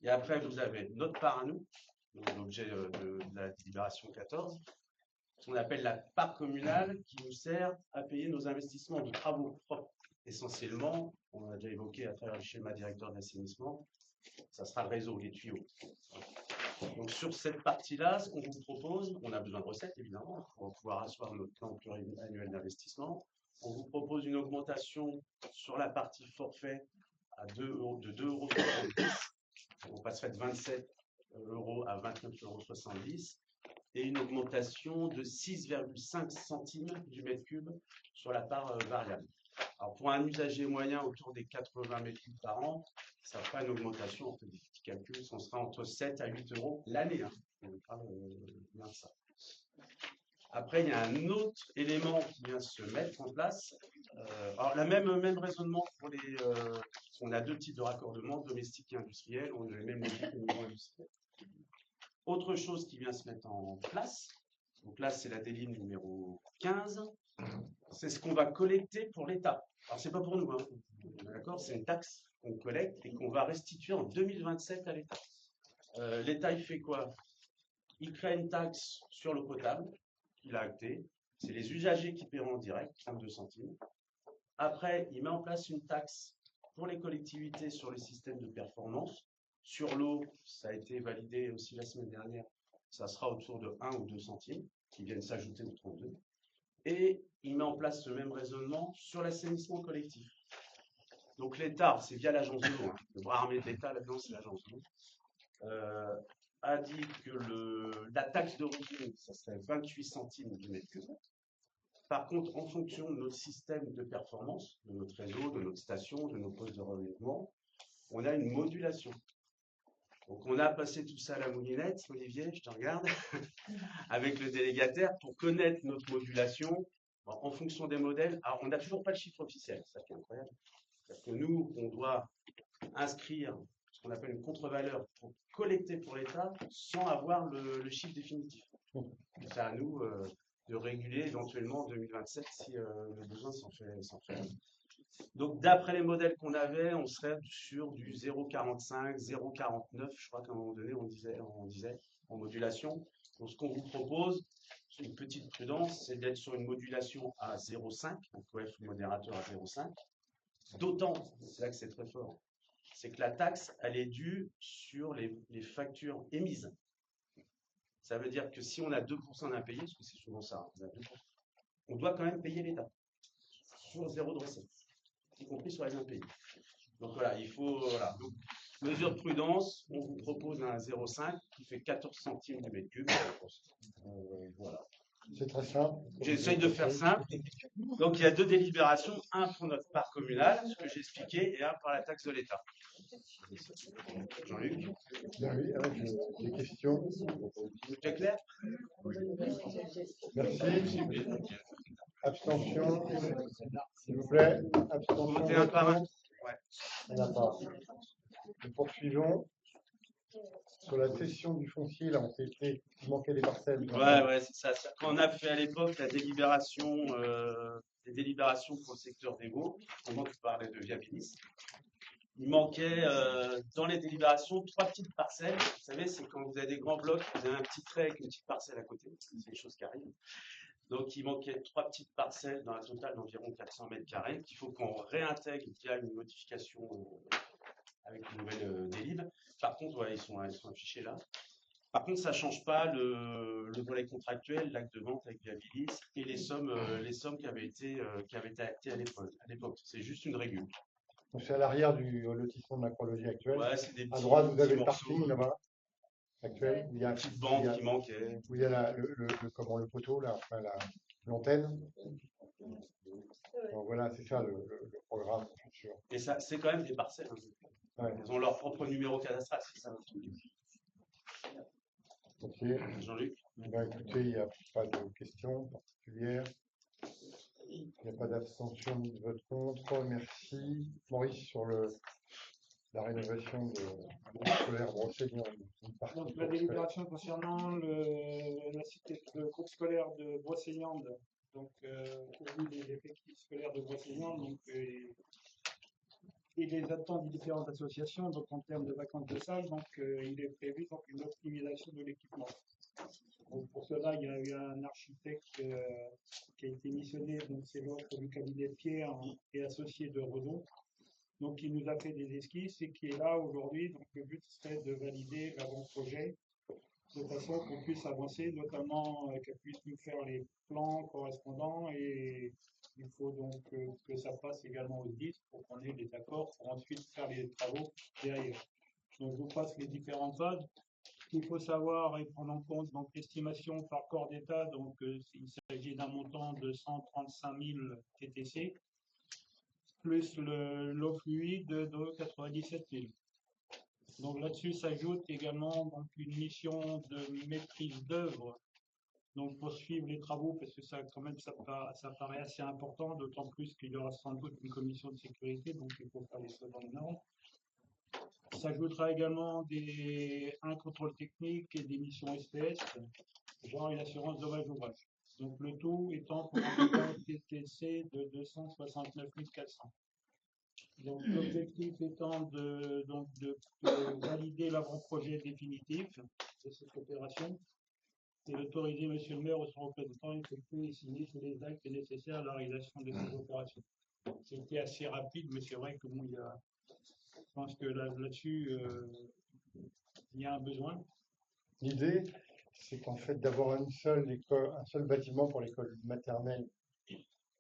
Et après, vous avez notre part à nous, l'objet de la délibération 14, ce qu'on appelle la part communale qui nous sert à payer nos investissements de travaux propres. Essentiellement, on a déjà évoqué à travers le schéma directeur d'assainissement, ça sera le réseau, les tuyaux. Donc sur cette partie-là, ce qu'on vous propose, on a besoin de recettes évidemment pour pouvoir asseoir notre plan pluriannuel d'investissement. On vous propose une augmentation sur la partie forfait à de 2,70 €. On passerait de 27 € à 29,70 € et une augmentation de 6,5 centimes du mètre cube sur la part variable. Alors pour un usager moyen autour des 80 mètres cubes par an, ça fera une augmentation, on fait des petits calculs, on sera entre 7 à 8 € l'année. On parle bien de ça. Après, il y a un autre élément qui vient se mettre en place. Alors, même raisonnement pour les. On a deux types de raccordement, domestique et industriel. On a les mêmes logiques au niveau industriel. Autre chose qui vient se mettre en place, donc là, c'est la délim numéro 15. C'est ce qu'on va collecter pour l'État. Alors, c'est pas pour nous, hein. D'accord, c'est une taxe qu'on collecte et qu'on va restituer en 2027 à l'État. L'État, il fait quoi? Il crée une taxe sur l'eau potable, qu'il a actée. C'est les usagers qui paieront en direct, 32 centimes. Après, il met en place une taxe pour les collectivités sur le système de performance. Sur l'eau, ça a été validé aussi la semaine dernière, ça sera autour de 1 ou 2 centimes qui viennent s'ajouter aux 32. Et il met en place ce même raisonnement sur l'assainissement collectif. Donc l'État, c'est via l'agence de l'eau, hein. Le bras armé de l'État là-dedans, c'est l'agence de l'eau, a dit que la taxe d'origine, ça serait 28 centimes du mètre cube. Par contre, en fonction de notre système de performance, de notre réseau, de notre station, de nos postes de relèvement, on a une modulation. Donc on a passé tout ça à la moulinette, Olivier, je te regarde, avec le délégataire pour connaître notre modulation en fonction des modèles. Alors on n'a toujours pas le chiffre officiel, ça qui est incroyable. Parce que nous, on doit inscrire ce qu'on appelle une contre-valeur pour collecter pour l'État sans avoir le chiffre définitif. C'est à nous de réguler éventuellement en 2027 si le besoin s'en fait. Donc d'après les modèles qu'on avait, on serait sur du 0,45, 0,49, je crois qu'à un moment donné on disait en modulation. Donc ce qu'on vous propose, c'est une petite prudence, c'est d'être sur une modulation à 0,5, donc OF modérateur à 0,5. D'autant, c'est là que c'est très fort, c'est que la taxe, elle est due sur les factures émises. Ça veut dire que si on a 2% d'impayés, parce que c'est souvent ça, on doit quand même payer l'État sur zéro de recette, y compris sur les impayés. Donc voilà, il faut, voilà. Donc, mesure de prudence, on vous propose un 0,5 qui fait 14 centimes du mètre cube. Voilà. C'est très simple. J'essaye de faire simple. Donc il y a deux délibérations, un pour notre part communale, ce que j'ai expliqué, et un pour la taxe de l'État. Jean-Luc, Oui, avec des questions. tout est clair? Merci. Abstention. S'il vous plaît. Abstention. Votez un par un. Ouais. Il n'y en a pas. Nous poursuivons. Sur la cession du foncier, là, on s'est fait, il manquait des parcelles. Ouais, c'est ça. Quand on a fait à l'époque la délibération, les délibérations pour le secteur des Vaux, pendant que tu parlais de viabilisme, il manquait dans les délibérations 3 petites parcelles. Vous savez, c'est quand vous avez des grands blocs, vous avez un petit trait avec une petite parcelle à côté. C'est des choses qui arrivent. Donc, il manquait 3 petites parcelles dans un total d'environ 400 mètres carrés qu'il faut qu'on réintègre via une modification avec une nouvelle délib. Par contre, voilà, ils sont affichés là. Par contre, ça ne change pas le volet contractuel, l'acte de vente avec Viabilis et les sommes qui avaient été actées à l'époque. C'est juste une régule. Donc c'est à l'arrière du lotissement de l'acrologie actuelle. Ouais, c'est des À droite, vous avez le morceaux, parking là-bas, actuel. Où il y a, une petite bande qui manquait. où il y a le poteau, là, enfin, l'antenne. Donc voilà, c'est ça le programme futur. Et ça, c'est quand même des parcelles. Ouais. Ils ont leur propre numéro cadastral, c'est ça. Ok. Jean-Luc? Ben, écoutez, il n'y a pas de questions particulières. Il n'y a pas d'abstention ni de vote contre. Merci. Maurice, sur la rénovation de groupe scolaire Brocéliande. Donc, la délibération concernant le groupe scolaire de Brocéliande, donc pourvu des effectifs scolaires de Brocéliande, donc, et les attentes des différentes associations, donc en termes de vacances de salle, donc il est prévu donc, une optimisation de l'équipement. Donc, pour cela, il y a eu un architecte qui a été missionné, donc c'est l'autre du cabinet Pierre et associé de Redon. Donc, il nous a fait des esquisses et qui est là aujourd'hui. Donc, le but serait de valider l'avant-projet de façon qu'on puisse avancer, notamment qu'elle puisse nous faire les plans correspondants et il faut donc que ça passe également au 10 pour qu'on ait des accords pour ensuite faire les travaux derrière. Donc, je vous passe les différentes phases. Ce qu'il faut savoir et prendre en compte, donc l'estimation par corps d'État, donc il s'agit d'un montant de 135 000 TTC, plus l'eau fluide de 97 000. Donc là-dessus s'ajoute également donc, une mission de maîtrise d'œuvre, donc pour suivre les travaux, parce que ça quand même ça paraît assez important, d'autant plus qu'il y aura sans doute une commission de sécurité, donc il faut faire les choses dans les normes. S'ajoutera également un contrôle technique et des missions SPS, genre une assurance dommage ouvrage. Donc le tout étant pour un TTC de 269 400. Donc l'objectif étant de valider l'avant-projet définitif de cette opération et d'autoriser Monsieur le maire ou son représentant à effectuer et signer tous les actes nécessaires à la réalisation de ces opérations. C'était assez rapide, mais c'est vrai que bon, je pense que là-dessus, il y a un besoin. L'idée, c'est qu'en fait, d'avoir un seul bâtiment pour l'école maternelle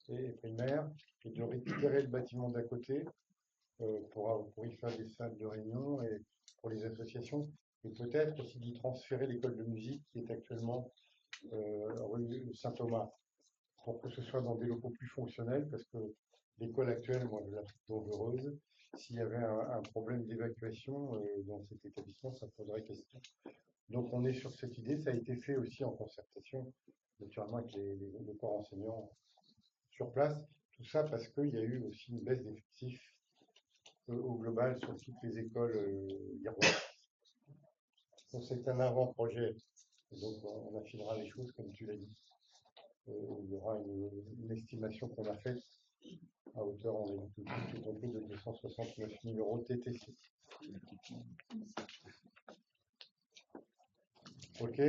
et primaire, et de récupérer le bâtiment d'à côté pour y faire des salles de réunion et pour les associations, et peut-être aussi d'y transférer l'école de musique qui est actuellement rue Saint-Thomas, pour que ce soit dans des locaux plus fonctionnels, parce que l'école actuelle, moi, je la trouve heureuse. S'il y avait un problème d'évacuation dans cet établissement, ça poserait question. Donc on est sur cette idée, ça a été fait aussi en concertation, naturellement avec les corps enseignants sur place. Tout ça parce qu'il y a eu aussi une baisse d'effectifs au global sur toutes les écoles irroises. Donc c'est un avant-projet. Donc on affinera les choses comme tu l'as dit. Il y aura une estimation qu'on a faite à hauteur, on a tout compris, de 269 000 € TTC. Ok.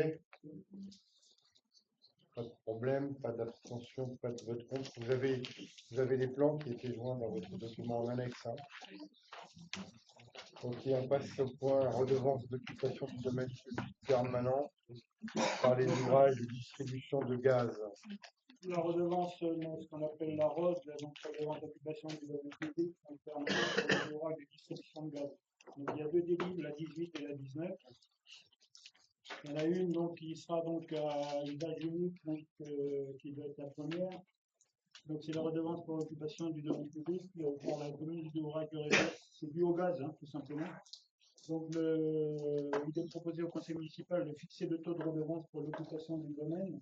Pas de problème, pas d'abstention, pas de vote contre. Vous avez les plans qui étaient joints dans votre document en annexe. Hein. Ok, on passe au point redevance d'occupation du domaine public permanent par les ouvrages de distribution de gaz. La redevance, ce qu'on appelle la ROD, donc redevance d'occupation du domaine public, permanent pour les ouvrages de distribution de gaz. Donc il y a deux délibs, la 18 et la 19. Il y en a une donc, qui sera donc à usage unique, donc, qui doit être la première. Donc c'est la redevance pour l'occupation du domaine public pour la commune d'ouvrage de réseau. C'est dû au gaz, hein, tout simplement. Donc il est proposé au conseil municipal de fixer le taux de redevance pour l'occupation du domaine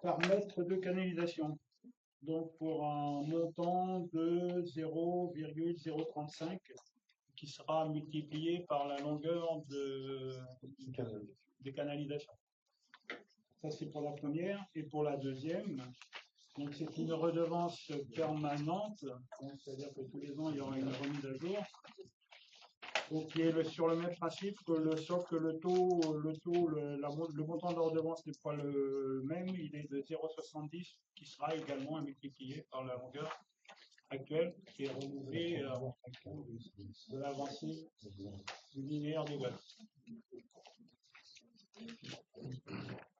par mètre de canalisation. Donc pour un montant de 0,035 qui sera multiplié par la longueur des canalisations. Ça, c'est pour la première. Et pour la deuxième, donc c'est une redevance permanente, c'est-à-dire que tous les ans, il y aura une remise à jour. Donc, qui est sur le même principe, sauf que le montant de la redevance n'est pas le même, il est de 0,70 qui sera également multiplié par la longueur actuel qui est renouvelé en fonction de l'avancée du linéaire des vols.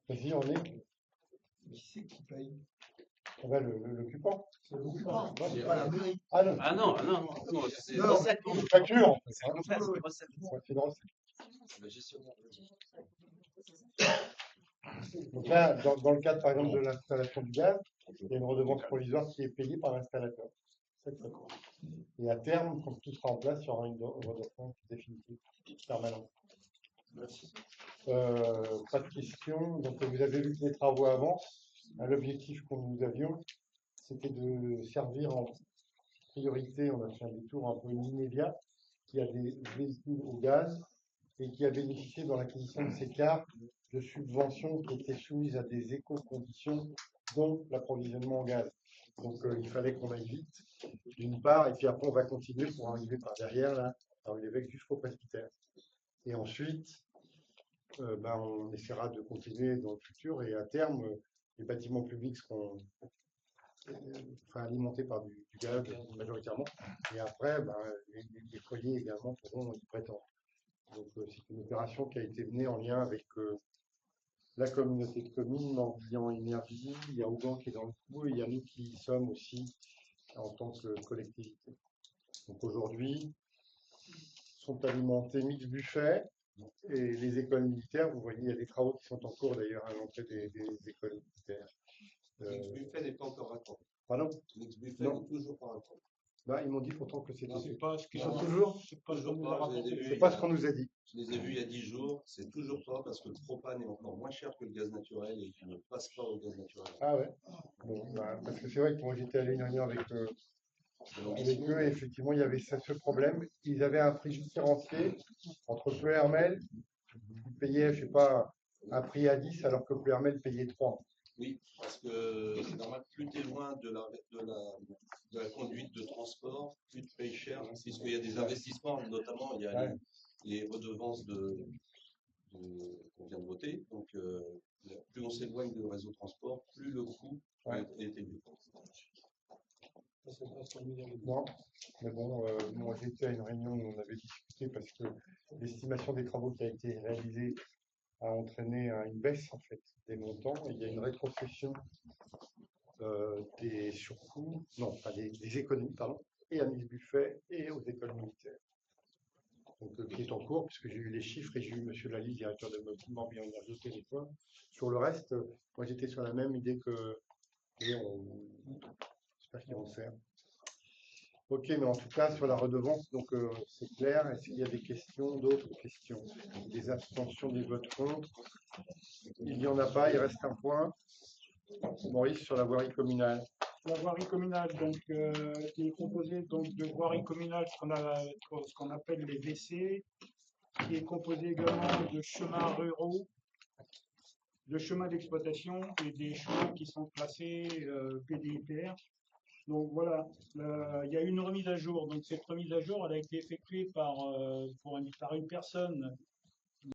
Vas-y, on est. Qui c'est qui paye? On va l'occupant. C'est l'occupant, c'est pas la mairie. Ah non, Ah non, non, non, c'est Non, recette. c'est une facture. En fait, C'est hein. contraire, c'est recette. Ouais, c'est une recette. Le gestionnaire. Donc là, dans le cadre, par exemple, de l'installation du gaz, il y a une redevance provisoire qui est payée par l'installateur. C'est ça que ça coûte. Et à terme, quand tout sera en place, il y aura une redevance définitive, permanente. Pas de questions. Donc vous avez vu que les travaux avancent. L'objectif que nous avions, c'était de servir en priorité, on a fait un détour un peu immédiat, qui a des véhicules au gaz et qui a bénéficié dans l'acquisition de ces cartes de subventions qui étaient soumises à des éco-conditions, dont l'approvisionnement en gaz. Donc il fallait qu'on aille vite, d'une part, et puis après on va continuer pour arriver par derrière, là, par l'évêque jusqu'au presbytère. Et ensuite, on essaiera de continuer dans le futur, et à terme, les bâtiments publics seront alimentés par du gaz majoritairement, et après, les foyers également pourront y prétendre. Donc c'est une opération qui a été menée en lien avec la communauté de communes, Morbihan Énergie, il y a Ougan qui est dans le coup, et il y a nous qui sommes aussi en tant que collectivité. Donc aujourd'hui, sont alimentés Mix Buffet et les écoles militaires. Vous voyez, il y a des travaux qui sont en cours d'ailleurs à l'entrée des écoles militaires. Mix Buffet n'est pas encore raccord. Pardon? Mix Buffet Non. n'est toujours pas raccord. Ils m'ont dit pourtant que c'était. C'est pas ce qu'ils Ils sont ont toujours. c'est pas ce qu'on Toujours nous a pas, je les ai rapporté. vus C'est pas ce qu'on nous a dit. Je les ai vus il y a 10 jours, c'est toujours pas parce que le propane est encore moins cher que le gaz naturel et qu'il ne passe pas au gaz naturel. Ah ouais. Bon, parce que c'est vrai que moi j'étais allé une réunion avec eux, et effectivement il y avait ce problème. Ils avaient un prix différencié entre Pleu Hermel, qui payait, je sais pas, un prix à 10 alors que Pleu Hermel payait 3. Oui, parce que c'est normal, plus tu es loin de la conduite de transport, plus tu payes cher, hein, puisqu'il y a des investissements, notamment il y a Ouais. les redevances qu'on vient de voter. Donc, plus on s'éloigne du réseau de transport, plus le coût Ouais. est élevé. C'est pas ce qu'on nous a dit. Non, mais bon, moi j'étais à une réunion où on avait discuté parce que l'estimation des travaux qui a été réalisée a entraîné une baisse en fait des montants. Et il y a une rétrocession des surcoûts, non, pas des économies, pardon, et à Mix Buffet et aux écoles militaires. Donc qui est en cours, puisque j'ai eu les chiffres et j'ai eu M. Lally, directeur de Morbihan Énergie, au téléphone. Sur le reste, moi j'étais sur la même idée que j'espère qu'ils vont le faire. Ok, mais en tout cas, sur la redevance, donc c'est clair. Est-ce qu'il y a des questions, d'autres questions? Des abstentions, des votes contre? Il n'y en a pas, il reste un point. Maurice, sur la voirie communale. La voirie communale, donc, qui est composée donc, de voiries communales, ce qu'on appelle les WC, qui est composée également de chemins ruraux, de chemins d'exploitation et des chemins qui sont classés PDIPR. Donc voilà, il y a une remise à jour. Donc cette remise à jour, elle a été effectuée par une personne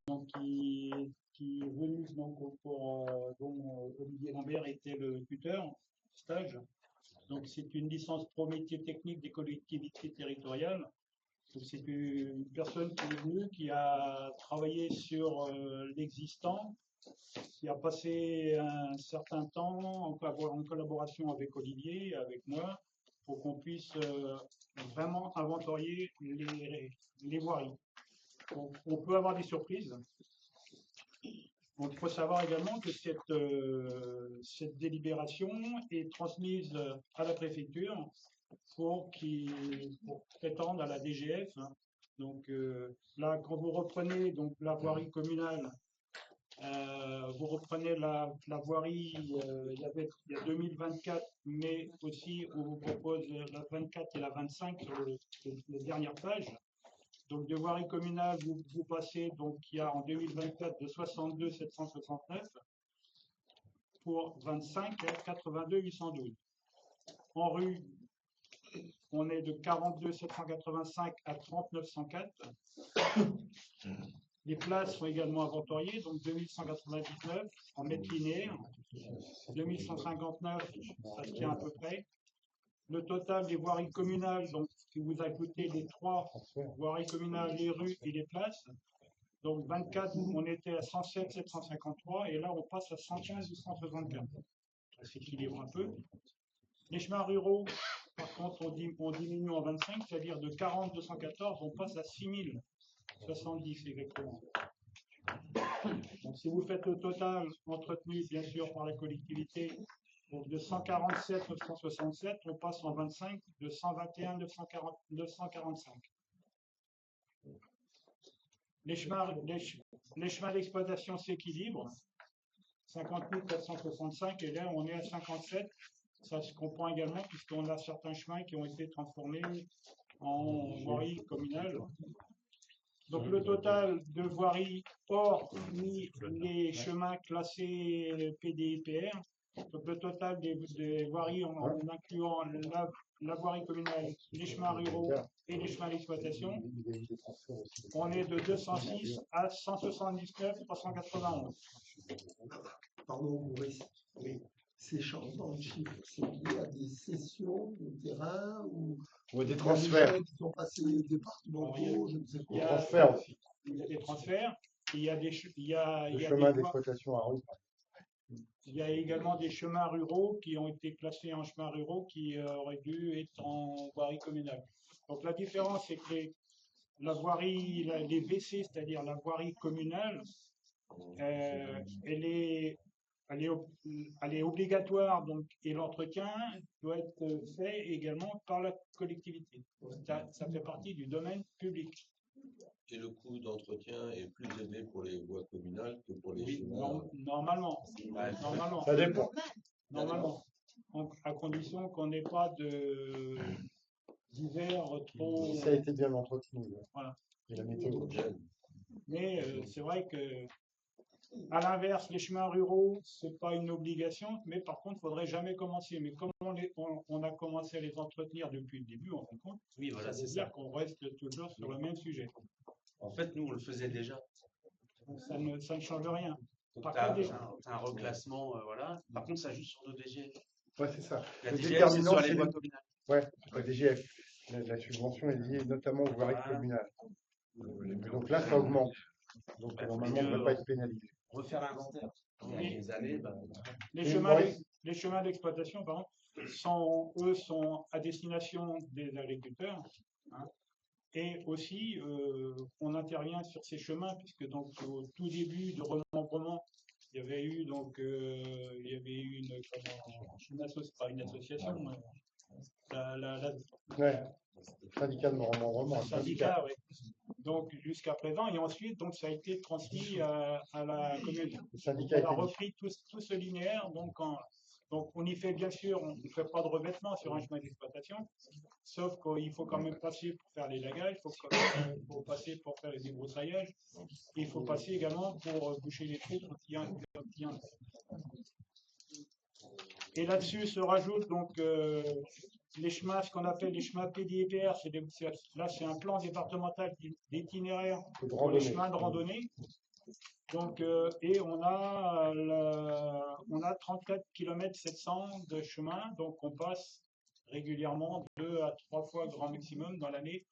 donc, qui est venue donc, dont Olivier Lambert était le tuteur stage. Donc c'est une licence pro métier technique des collectivités territoriales. C'est une personne qui est venue, qui a travaillé sur l'existant, qui a passé un certain temps en collaboration avec Olivier, avec moi, pour qu'on puisse vraiment inventorier les voiries. Donc, on peut avoir des surprises. Donc, il faut savoir également que cette délibération est transmise à la préfecture pour prétendre à la DGF. Donc là, quand vous reprenez donc, la voirie communale, vous reprenez la voirie, il y a 2024, mais aussi on vous propose la 24 et la 25 sur les dernières pages. Donc de voirie communale, vous passez, donc il y a en 2024 de 62 769 pour 25 82 812. En rue, on est de 42 785 à 39 104. Les places sont également inventoriées, donc 2199 en mètres linéaires, 2159, ça se tient à peu près, le total des voiries communales, donc si vous ajoutez les 3 voiries communales, les rues et les places, donc 24, on était à 107 753 et là on passe à 115 864. Ça s'équilibre un peu. Les chemins ruraux, par contre, on diminue en 25, c'est-à-dire de 40 214, on passe à 6070 exactement. Donc, si vous faites le total entretenu, bien sûr, par la collectivité, donc de 147 967, on passe en 25 de 121 945. Les chemins d'exploitation s'équilibrent, 50 465, et là, on est à 57. Ça se comprend également puisqu'on a certains chemins qui ont été transformés en voiries communales. Donc le total de voiries hors les chemins classés PDIPR, donc le total des voiries en incluant la voirie communale, les chemins ruraux et les chemins d'exploitation, on est de 206 à 179 391. Pardon, Maurice. Oui. Ces changements de chiffres, c'est lié à des cessions de terrain ou des transferts qui sont passés départementaux, je ne sais Il y pas. a transferts aussi. Il y a des transferts, il y a des Le chemin d'exploitation à rue. il y a également des chemins ruraux qui ont été classés en chemins ruraux qui auraient dû être en voirie communale. Donc la différence, c'est que la voirie, les VC, c'est-à-dire la voirie communale, elle est obligatoire, donc, et l'entretien doit être fait également par la collectivité. Ça fait partie du domaine public. Et le coût d'entretien est plus élevé pour les voies communales que pour les Oui, chemins. normalement. Ça dépend. Normalement. À condition qu'on n'ait pas d'hiver trop. Ça a été bien entretenu. Voilà. Et la météo. Mais c'est vrai que, à l'inverse, les chemins ruraux, c'est pas une obligation, mais par contre, il faudrait jamais commencer. Mais comme on a commencé à les entretenir depuis le début, en fin de compte, Oui, voilà, ça c'est veut dire ça. qu'on reste toujours sur le même sujet. En fait, nous, on le faisait déjà. Donc, ça ne change rien. Donc, Par tu as, contre, un reclassement, voilà. Par contre, ça joue sur nos DGF. Ouais, c'est ça. La Le DGF, c'est déterminant, sur c'est les voies le- communales. Ouais, la DGF. La subvention est liée notamment aux voiries communales. Donc là, ça augmente. Donc normalement, on ne devrait pas être pénalisé. Refaire l'inventaire. Il y a des années, bah, les Et chemins Maurice les chemins d'exploitation, par exemple, sont à destination des agriculteurs. Hein. Et aussi, on intervient sur ces chemins, puisque donc au tout début de remembrement, il y avait eu donc pas une association, Ouais. Syndicat de remembrement. un syndicat, ouais. Donc jusqu'à présent, et ensuite donc ça a été transmis à la commune. Le syndicat Elle a était repris tout ce linéaire, donc on y fait bien sûr, on ne fait pas de revêtement sur un chemin d'exploitation, sauf qu'il faut quand même passer pour faire l'élagage, il faut passer pour faire les débrousaillages, et il faut passer également pour boucher les trous quand il y en a. Et là-dessus se rajoute donc les chemins, ce qu'on appelle les chemins PDIPR, là c'est un plan départemental d'itinéraire pour les chemins de randonnée. Donc, et on a 34 km 700 de chemin, donc on passe régulièrement 2 à 3 fois grand maximum dans l'année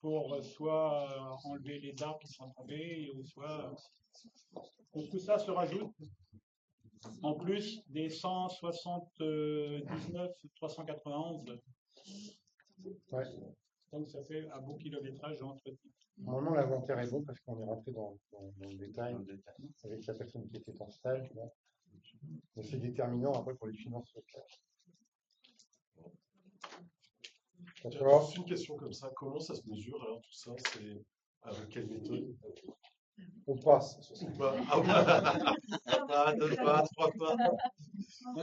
pour soit enlever les arbres qui sont tombés, ou soit. Donc tout ça se rajoute en plus des 179 391. Ouais. Donc ça fait un beau kilométrage entre. Normalement, l'inventaire est bon parce qu'on est rentré dans le détail avec la personne qui était en stage. Bon. Mais c'est déterminant après pour les finances locales. D'accord. Juste une question comme ça, comment ça se mesure alors tout ça? C'est avec quelle méthode? On passe. Deux pas, trois pas.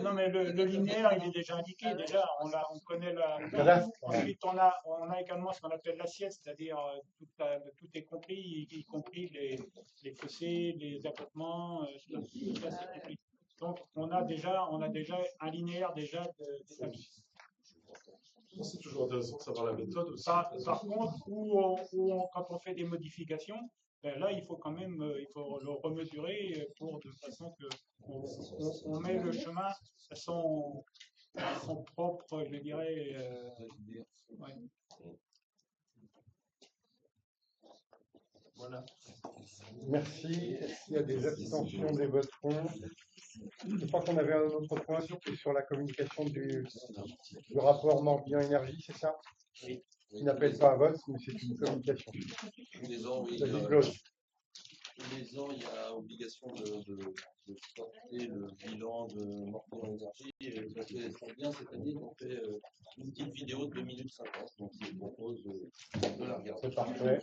Non, mais le linéaire, il est déjà indiqué. Déjà, on connaît Cadastre. Ensuite, on a également ce qu'on appelle l'assiette, c'est-à-dire tout est compris, y compris les fossés, les accotements, tout ça, c'est compris. Donc, on a déjà un linéaire déjà d'établi. C'est toujours intéressant de savoir la méthode aussi. Par contre, quand on fait des modifications, ben là, il faut quand même le remesurer de façon que on met le chemin à son qui sont propres, je dirais. Ouais. Voilà. Merci. Est-ce qu'il y a des abstentions, des votes contre? Je crois qu'on avait un autre point sur la communication du rapport Morbihan Énergie, c'est ça? Oui. Qui n'appelle pas à vote, mais c'est une communication. Tous les ans, oui. David Gauss. Tous les ans, il y a obligation de porter le bilan de Morbihan Énergie. Et ça fait très bien cette année. On fait une petite vidéo de 2 minutes 50. Donc, je vous propose de la regarder. C'est parfait.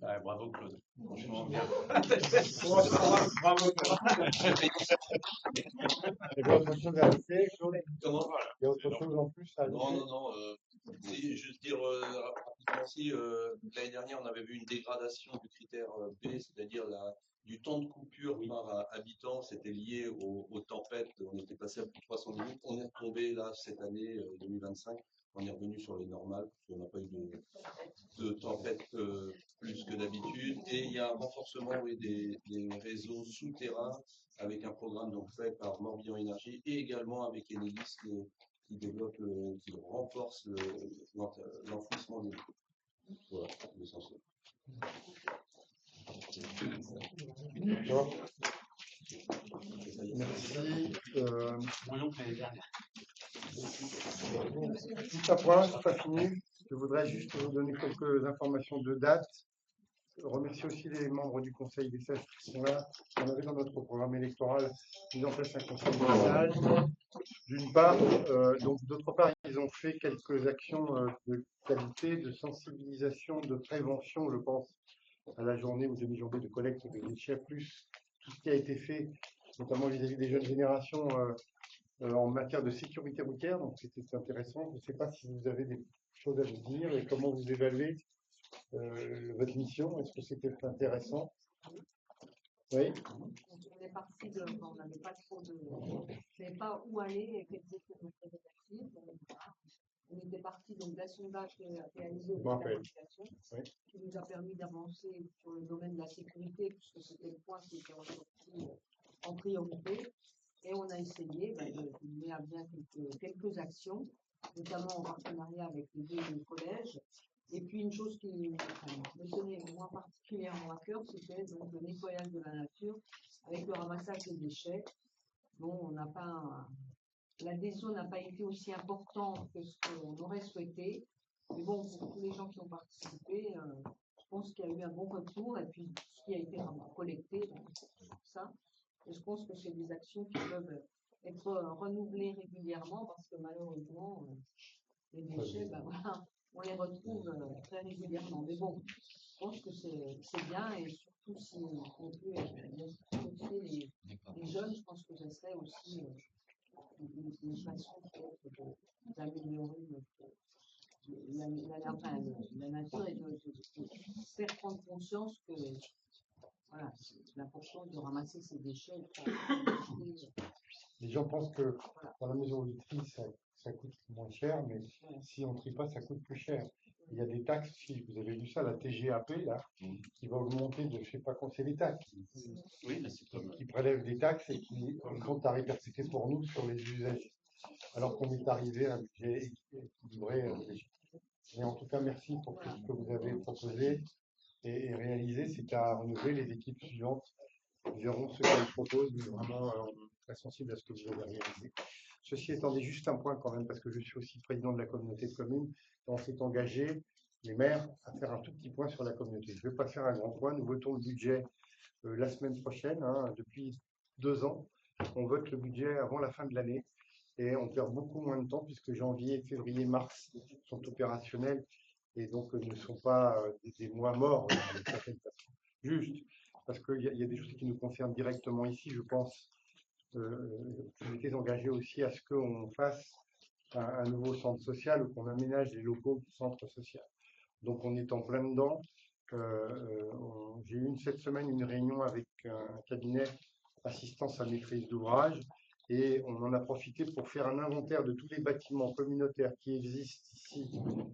Ouais, bravo Claude. Franchement, bien. Bravo, toi. Il y a autre chose à ajouter, Claude? Comment Il y a autre chose en plus à Non, ajouter? non, non. Si, juste dire rapidement aussi, l'année dernière, on avait vu une dégradation du critère B, c'est-à-dire du temps de coupure par habitant, c'était lié aux tempêtes. On était passé à plus de 300 minutes. On est retombé là cette année 2025. On est revenu sur les normales, parce qu'on n'a pas eu de tempêtes plus que d'habitude. Et il y a un renforcement des réseaux souterrains avec un programme donc fait par Morbihan Énergie et également avec Enedis qui développe, qui renforce l'enfouissement des eaux. Voilà, l'essentiel. D'accord. Merci. Mon oncle l'année dernière. Juste un point, c'est pas fini. Je voudrais juste vous donner quelques informations de date. Remercier aussi les membres du Conseil des sages qui sont là. On avait dans notre programme électoral mis en place un conseil des sages. D'une part, donc d'autre part, ils ont fait quelques actions de qualité, de sensibilisation, de prévention, je pense, à la journée ou demi-journée de collecte de déchets, plus tout ce qui a été fait, notamment vis-à-vis des jeunes générations en matière de sécurité routière. Donc c'était intéressant. Je ne sais pas si vous avez des choses à vous dire et comment vous évaluez votre mission. Est-ce que c'était intéressant? Oui. On est parti de, on n'avait pas trop de, on ne savait pas où aller et quels étaient nos prérogatives. Donc, voilà. On était parti donc d'un sondage réalisé Je au me rappelle. population, Oui. qui nous a permis d'avancer sur le domaine de la sécurité, puisque c'était le point qui était ressorti en priorité. Et on a essayé de mener à bien quelques actions, notamment en partenariat avec les deux collèges. Et puis une chose qui me tenait moi particulièrement à cœur, c'était donc le nettoyage de la nature avec le ramassage des déchets. Bon, on n'a pas, l'adhésion n'a pas été aussi importante que ce qu'on aurait souhaité. Mais bon, pour tous les gens qui ont participé, je pense qu'il y a eu un bon retour et puis ce qui a été collecté, donc, ça. Et je pense que c'est des actions qui peuvent être renouvelées régulièrement parce que malheureusement, les déchets, ben voilà, on les retrouve très régulièrement. Mais bon, je pense que c'est bien et surtout si on peut associer les jeunes, je pense que ce serait aussi une façon d'améliorer la nature et de faire prendre conscience que voilà, c'est l'importance de ramasser ces déchets. Les gens pensent que dans la mesure où ils trient, ça coûte moins cher, mais si on ne trie pas, ça coûte plus cher. Il y a des taxes, si vous avez vu ça, la TGAP, là, qui va augmenter de, je ne sais pas quand c'est les taxes, Oui, mais c'est comme. qui prélèvent des taxes et qui sont à répercuter pour nous sur les usagers. Alors qu'on est arrivé à un budget équilibré. Mais en tout cas, merci pour tout ce que vous avez proposé et réalisé. C'est à renouveler. Les équipes suivantes verront ce qu'elles proposent, mais vraiment très sensible à ce que vous avez réalisé. Ceci étant dit, juste un point quand même, parce que je suis aussi président de la communauté de communes, et on s'est engagé, les maires, à faire un tout petit point sur la communauté. Je ne vais pas faire un grand point, nous votons le budget la semaine prochaine, hein, depuis 2 ans. On vote le budget avant la fin de l'année et on perd beaucoup moins de temps puisque janvier, février, mars sont opérationnels et donc ne sont pas des mois morts d'une certaine façon. Juste, parce qu'il y a des choses qui nous concernent directement ici, je pense. Je m'étais engagé aussi à ce qu'on fasse un nouveau centre social ou qu'on aménage les locaux du centre social. Donc on est en plein dedans. J'ai eu cette semaine une réunion avec un cabinet assistance à maîtrise d'ouvrage et on en a profité pour faire un inventaire de tous les bâtiments communautaires qui existent ici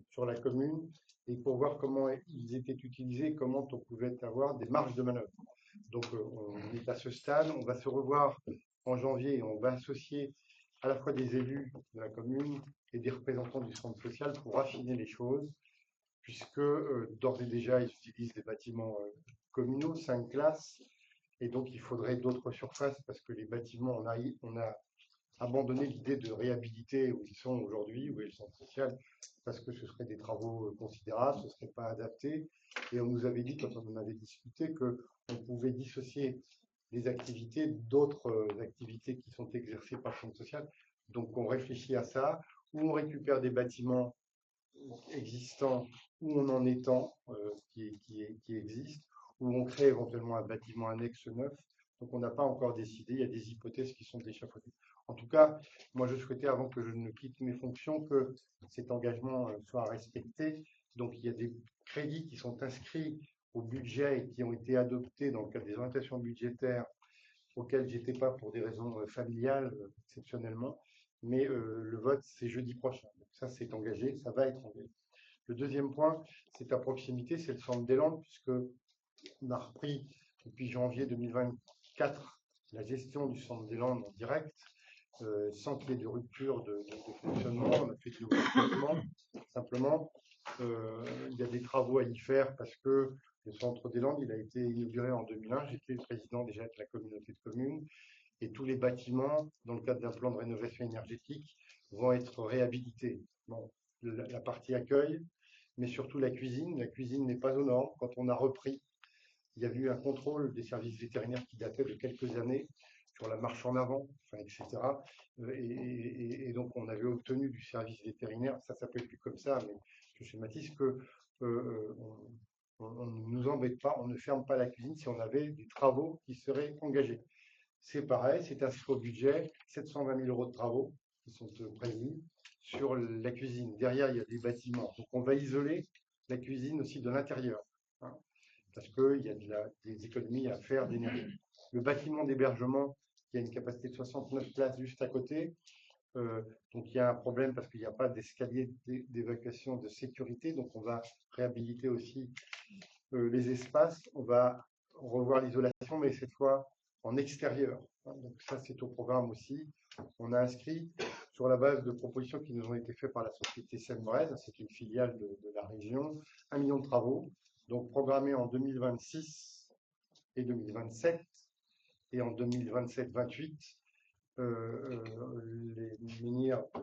sur la commune et pour voir comment ils étaient utilisés, comment on pouvait avoir des marges de manœuvre. Donc on est à ce stade, on va se revoir en janvier et on va associer à la fois des élus de la commune et des représentants du centre social pour affiner les choses, puisque d'ores et déjà ils utilisent des bâtiments communaux, 5 classes, et donc il faudrait d'autres surfaces parce que les bâtiments, on a abandonné l'idée de réhabiliter où ils sont aujourd'hui, où est le centre social, parce que ce serait des travaux considérables, ce ne serait pas adapté. Et on nous avait dit, quand on en avait discuté, qu'on pouvait dissocier les activités d'autres activités qui sont exercées par le centre social. Donc on réfléchit à ça, où on récupère des bâtiments existants, où on en étend, qui existent, où on crée éventuellement un bâtiment annexe neuf. Donc on n'a pas encore décidé, il y a des hypothèses qui sont échafaudées. En tout cas, moi je souhaitais, avant que je ne quitte mes fonctions, que cet engagement soit respecté. Donc il y a des crédits qui sont inscrits au budget et qui ont été adoptés dans le cadre des orientations budgétaires auxquelles j'étais pas pour des raisons familiales, exceptionnellement. Mais le vote, c'est jeudi prochain. Donc ça, c'est engagé, ça va être engagé. Le deuxième point, c'est à proximité, c'est le centre des Landes, puisque on a repris depuis janvier 2024 la gestion du centre des Landes en direct, sans qu'il y ait de rupture de fonctionnement. On a fait du recrutement. Simplement, il y a des travaux à y faire parce que le centre des Landes, il a été inauguré en 2001. J'étais le président déjà de la communauté de communes. Et tous les bâtiments, dans le cadre d'un plan de rénovation énergétique, vont être réhabilités. Bon, la partie accueil, mais surtout la cuisine. La cuisine n'est pas aux normes. Quand on a repris, il y a eu un contrôle des services vétérinaires qui datait de quelques années sur la marche en avant, enfin, etc. Et donc, on avait obtenu du service vétérinaire, ça s'appelle plus comme ça, mais je schématise que on ne nous embête pas, on ne ferme pas la cuisine si on avait des travaux qui seraient engagés. C'est pareil, c'est inscrit au budget, 720 000 € de travaux qui sont prévus sur la cuisine. Derrière, il y a des bâtiments. Donc on va isoler la cuisine aussi de l'intérieur, hein, parce qu'il y a des économies à faire d'énergie. Le bâtiment d'hébergement, qui a une capacité de 69 places juste à côté, donc il y a un problème parce qu'il n'y a pas d'escalier d'évacuation de sécurité, donc on va réhabiliter aussi les espaces, on va revoir l'isolation, mais cette fois en extérieur, hein. Donc ça c'est au programme aussi. On a inscrit sur la base de propositions qui nous ont été faites par la société Seine-Morez, c'est une filiale de la région, 1 million de travaux, donc programmés en 2026 et 2027, et en 2027-28,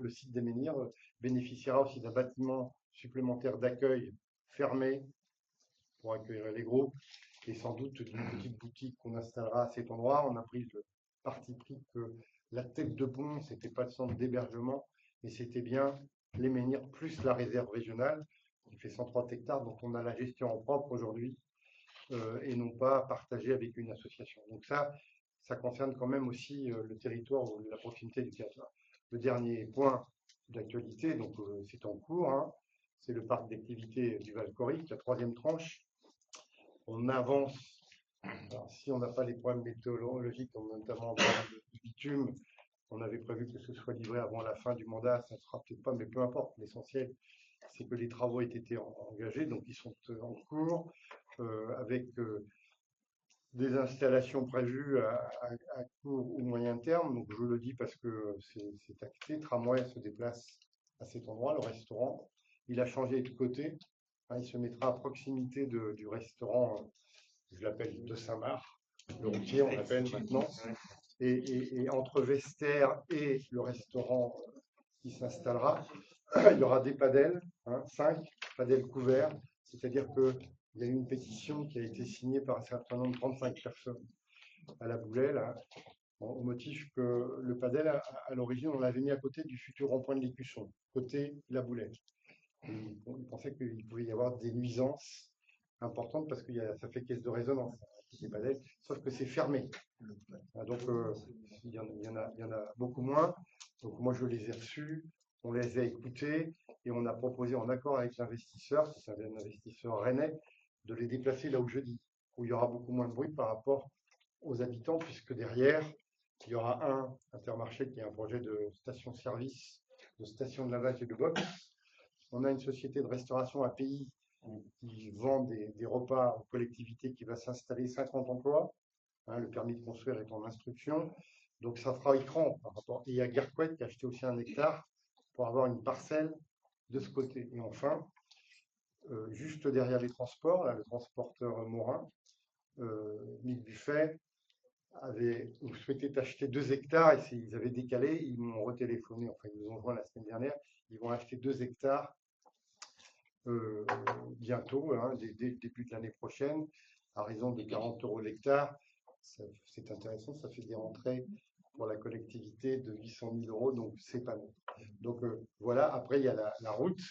le site des Menhirs bénéficiera aussi d'un bâtiment supplémentaire d'accueil fermé pour accueillir les groupes, et sans doute d'une petite boutique qu'on installera à cet endroit. On a pris le parti pris que la tête de pont, c'était pas le centre d'hébergement, mais c'était bien les Menhirs plus la réserve régionale, qui fait 130 hectares, dont on a la gestion en propre aujourd'hui, et non pas partagée avec une association. Donc ça concerne quand même aussi le territoire ou la proximité du territoire. Le dernier point d'actualité, donc c'est en cours, hein, c'est le parc d'activité du Val-Coric, la 3e tranche. On avance, alors, si on n'a pas les problèmes météorologiques, notamment en termes de bitume, on avait prévu que ce soit livré avant la fin du mandat, ça ne sera peut-être pas, mais peu importe, l'essentiel, c'est que les travaux aient été engagés, donc ils sont en cours, avec des installations prévues à court ou moyen terme. Donc je le dis parce que c'est acté. Tramway se déplace à cet endroit, le restaurant. Il a changé de côté. Hein, il se mettra à proximité du restaurant, je l'appelle de Saint-Marc, le routier on l'appelle maintenant. Et entre Vester et le restaurant qui s'installera, il y aura des padels, 5 padels couverts, c'est-à-dire qu'il y a eu une pétition qui a été signée par un certain nombre, 35 personnes à la Boulelle, hein, au motif que le padel, à l'origine, on l'avait mis à côté du futur rond-point de l'Écusson, côté la Boulelle. Et ils pensaient qu'il pouvait y avoir des nuisances importantes parce que ça fait caisse de résonance, les padels, sauf que c'est fermé. Donc il y en a beaucoup moins. Donc moi je les ai reçus, on les a écoutés et on a proposé en accord avec l'investisseur, c'est un investisseur rennais, de les déplacer là où je dis, où il y aura beaucoup moins de bruit par rapport aux habitants, puisque derrière, il y aura un Intermarché qui est un projet de station-service, de station de lavage et de box. On a une société de restauration API qui vend des repas aux collectivités qui va s'installer, 50 emplois. Hein, le permis de construire est en instruction. Donc ça fera écran par rapport. Et il y a Guerquette qui a acheté aussi 1 hectare pour avoir une parcelle de ce côté. Et enfin, juste derrière les transports, là, le transporteur Morin, Nick Buffet, avait souhaité acheter 2 hectares et ils avaient décalé, ils m'ont retéléphoné, enfin ils nous ont joint la semaine dernière, ils vont acheter 2 hectares bientôt, hein, dès le début de l'année prochaine, à raison de 40 € l'hectare. C'est intéressant, ça fait des rentrées pour la collectivité de 800 000 €, donc c'est pas mal. Donc voilà, après il y a la route,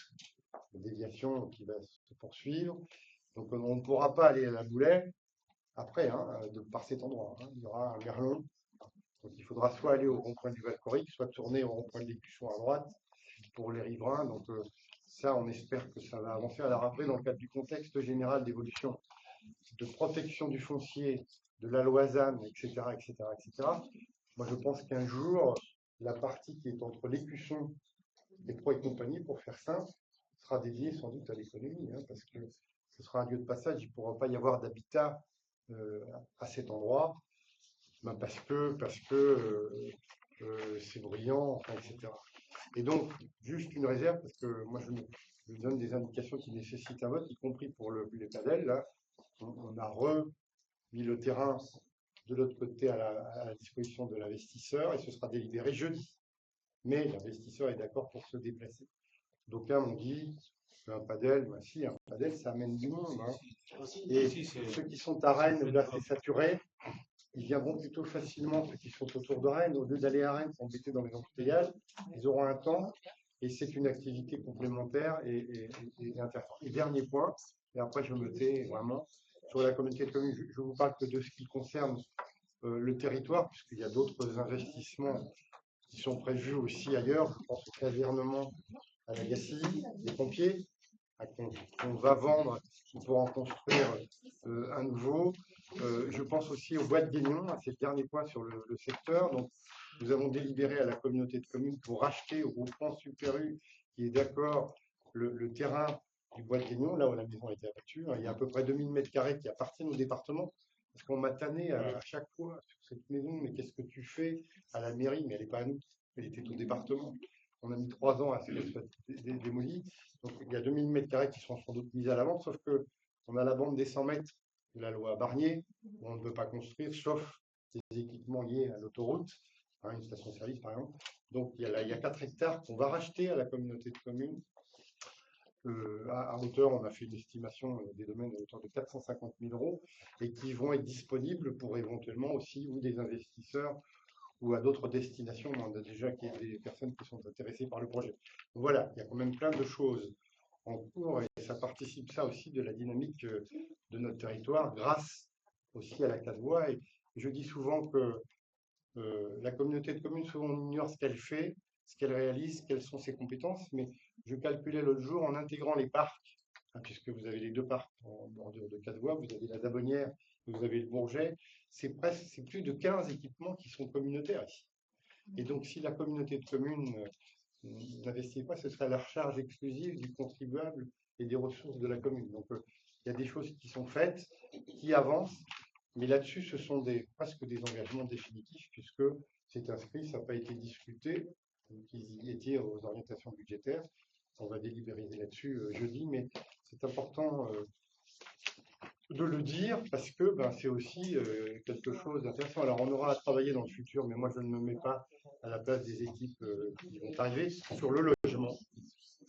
la déviation qui va se poursuivre. Donc on ne pourra pas aller à la Boulette après, hein, par cet endroit. Hein. Il y aura un Merlon. Donc il faudra soit aller au rond-point du Val-Coric, soit tourner au rond-point de l'Écusson à droite pour les riverains. Donc ça, on espère que ça va avancer. Alors après, dans le cadre du contexte général d'évolution, de protection du foncier, de la Loisanne, etc., etc., etc., moi je pense qu'un jour, la partie qui est entre l'Écusson et Pro et compagnie, pour faire simple, sera dédiée sans doute à l'économie, hein, parce que ce sera un lieu de passage, il ne pourra pas y avoir d'habitat à cet endroit, ben parce que c'est bruyant, enfin, etc. Et donc, juste une réserve, parce que moi je donne des indications qui nécessitent un vote, y compris pour les padels. Là, on a remis le terrain de l'autre côté à la disposition de l'investisseur et ce sera délibéré jeudi. Mais l'investisseur est d'accord pour se déplacer. D'aucuns m'ont dit un padel, ben si, un padel, ça amène du monde. Hein. Et ceux qui sont à Rennes, là c'est saturé, ils viendront plutôt facilement, ceux qui sont autour de Rennes, au lieu d'aller à Rennes, s'embêter dans les embouteillages, ils auront un temps, et c'est une activité complémentaire et intéressante. Et dernier point, et après je me tais vraiment, sur la communauté de communes, je vous parle que de ce qui concerne le territoire, puisqu'il y a d'autres investissements qui sont prévus aussi ailleurs, je pense au casernement à la Gacilly, des pompiers, qu'on va vendre pour en construire un nouveau. Je pense aussi au bois de Guignon, c'est le dernier point sur le secteur. Donc, nous avons délibéré à la communauté de communes pour racheter au groupement Super U, qui est d'accord, le terrain du bois de Guignon, là où la maison a été abattue. Il y a à peu près 2000 m² qui appartiennent au département. Parce qu'on m'a tanné à chaque fois sur cette maison, mais qu'est-ce que tu fais à la mairie? Mais elle n'est pas à nous, elle était au département. On a mis 3 ans à ce qu'elle soit démolie. Donc il y a 2000 m² qui sont sans doute mis à la vente, sauf qu'on a la bande des 100 mètres de la loi Barnier, où on ne peut pas construire, sauf des équipements liés à l'autoroute, une station-service par exemple. Donc il y a 4 hectares qu'on va racheter à la communauté de communes. À hauteur, on a fait une estimation des domaines à hauteur de 450 000 € et qui vont être disponibles pour éventuellement aussi ou des investisseurs ou à d'autres destinations. On a déjà des personnes qui sont intéressées par le projet. Donc voilà, il y a quand même plein de choses en cours et ça participe ça aussi de la dynamique de notre territoire grâce aussi à la Casse-Bois. Et je dis souvent que la communauté de communes, souvent on ignore ce qu'elle fait, ce qu'elle réalise, quelles sont ses compétences, mais je calculais l'autre jour en intégrant les parcs, puisque vous avez les 2 parcs en bordure de Casse-Bois, vous avez la Dabonnière, vous avez le Bourget, c'est plus de 15 équipements qui sont communautaires ici. Et donc si la communauté de communes n'investit pas, ce serait à la charge exclusive du contribuable et des ressources de la commune. Donc il y a des choses qui sont faites, qui avancent, mais là-dessus, ce sont presque des engagements définitifs, puisque c'est inscrit, ça n'a pas été discuté, qu'ils y étaient aux orientations budgétaires. On va délibérer là-dessus jeudi, mais c'est important de le dire parce que c'est aussi quelque chose d'intéressant. Alors, on aura à travailler dans le futur, mais moi, je ne me mets pas à la place des équipes qui vont arriver sur le logement,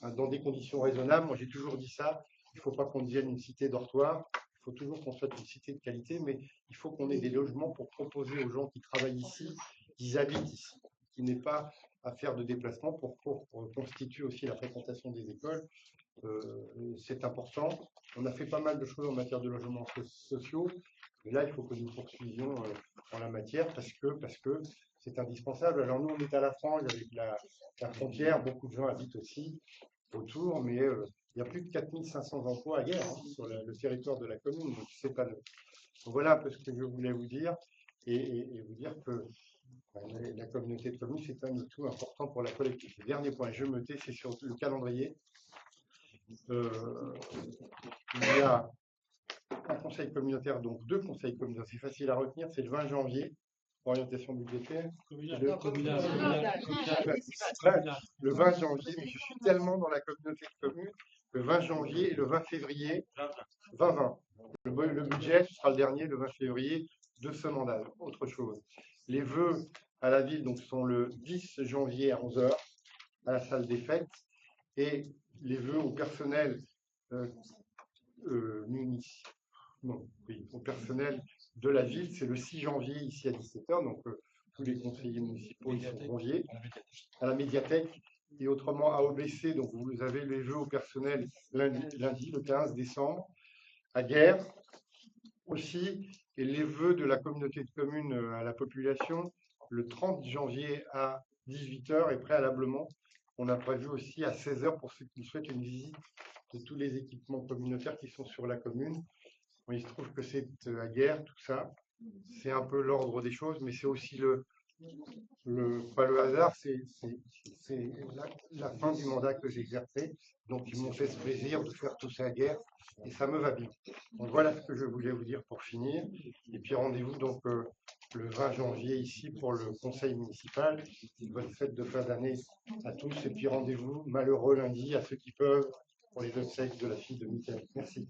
dans des conditions raisonnables. Moi, j'ai toujours dit ça, il ne faut pas qu'on devienne une cité dortoir. Il faut toujours qu'on soit une cité de qualité, mais il faut qu'on ait des logements pour proposer aux gens qui travaillent ici, qui habitent ici, qui n'aient pas à faire de déplacement pour constituer aussi la fréquentation des écoles. C'est important. On a fait pas mal de choses en matière de logements sociaux. Et là, il faut que nous poursuivions en la matière parce que c'est indispensable. Alors nous, on est à la frange avec la frontière. Beaucoup de gens habitent aussi autour, mais il y a plus de 4500 emplois ailleurs sur le territoire de la commune, donc c'est pas neuf. Donc voilà un peu ce que je voulais vous dire et vous dire que la communauté de communes, c'est un atout important pour la collectivité. Dernier point, je me tais, c'est sur le calendrier. Il y a un conseil communautaire, donc 2 conseils communautaires, c'est facile à retenir, c'est le 20 janvier, orientation budgétaire. Le 20 janvier, mais je suis tellement dans la communauté de communes, le 20 janvier et le 20 février, 2020. Le budget, ce sera le dernier, le 20 février de ce mandat. Autre chose. Les vœux à la ville donc, sont le 10 janvier à 11 h à la salle des fêtes et les vœux au personnel au personnel de la ville, c'est le 6 janvier ici à 17 h. Donc tous les conseillers municipaux ils sont conviés à la médiathèque. Et autrement, à OBC, donc vous avez les vœux au personnel lundi, le 15 décembre, à Guerre aussi, et les vœux de la communauté de communes à la population, le 30 janvier à 18 h, et préalablement, on a prévu aussi à 16 h pour ceux qui souhaitent une visite de tous les équipements communautaires qui sont sur la commune. Bon, il se trouve que c'est à Guerre, tout ça, c'est un peu l'ordre des choses, mais c'est aussi pas le hasard, c'est la fin du mandat que j'ai exercé. Donc, ils m'ont fait ce plaisir de faire tout ça à Guerre et ça me va bien. Donc, voilà ce que je voulais vous dire pour finir. Et puis, rendez-vous donc le 20 janvier ici pour le conseil municipal. Bonne fête de fin d'année à tous. Et puis, rendez-vous malheureux lundi à ceux qui peuvent pour les obsèques de la fille de Michael. Merci.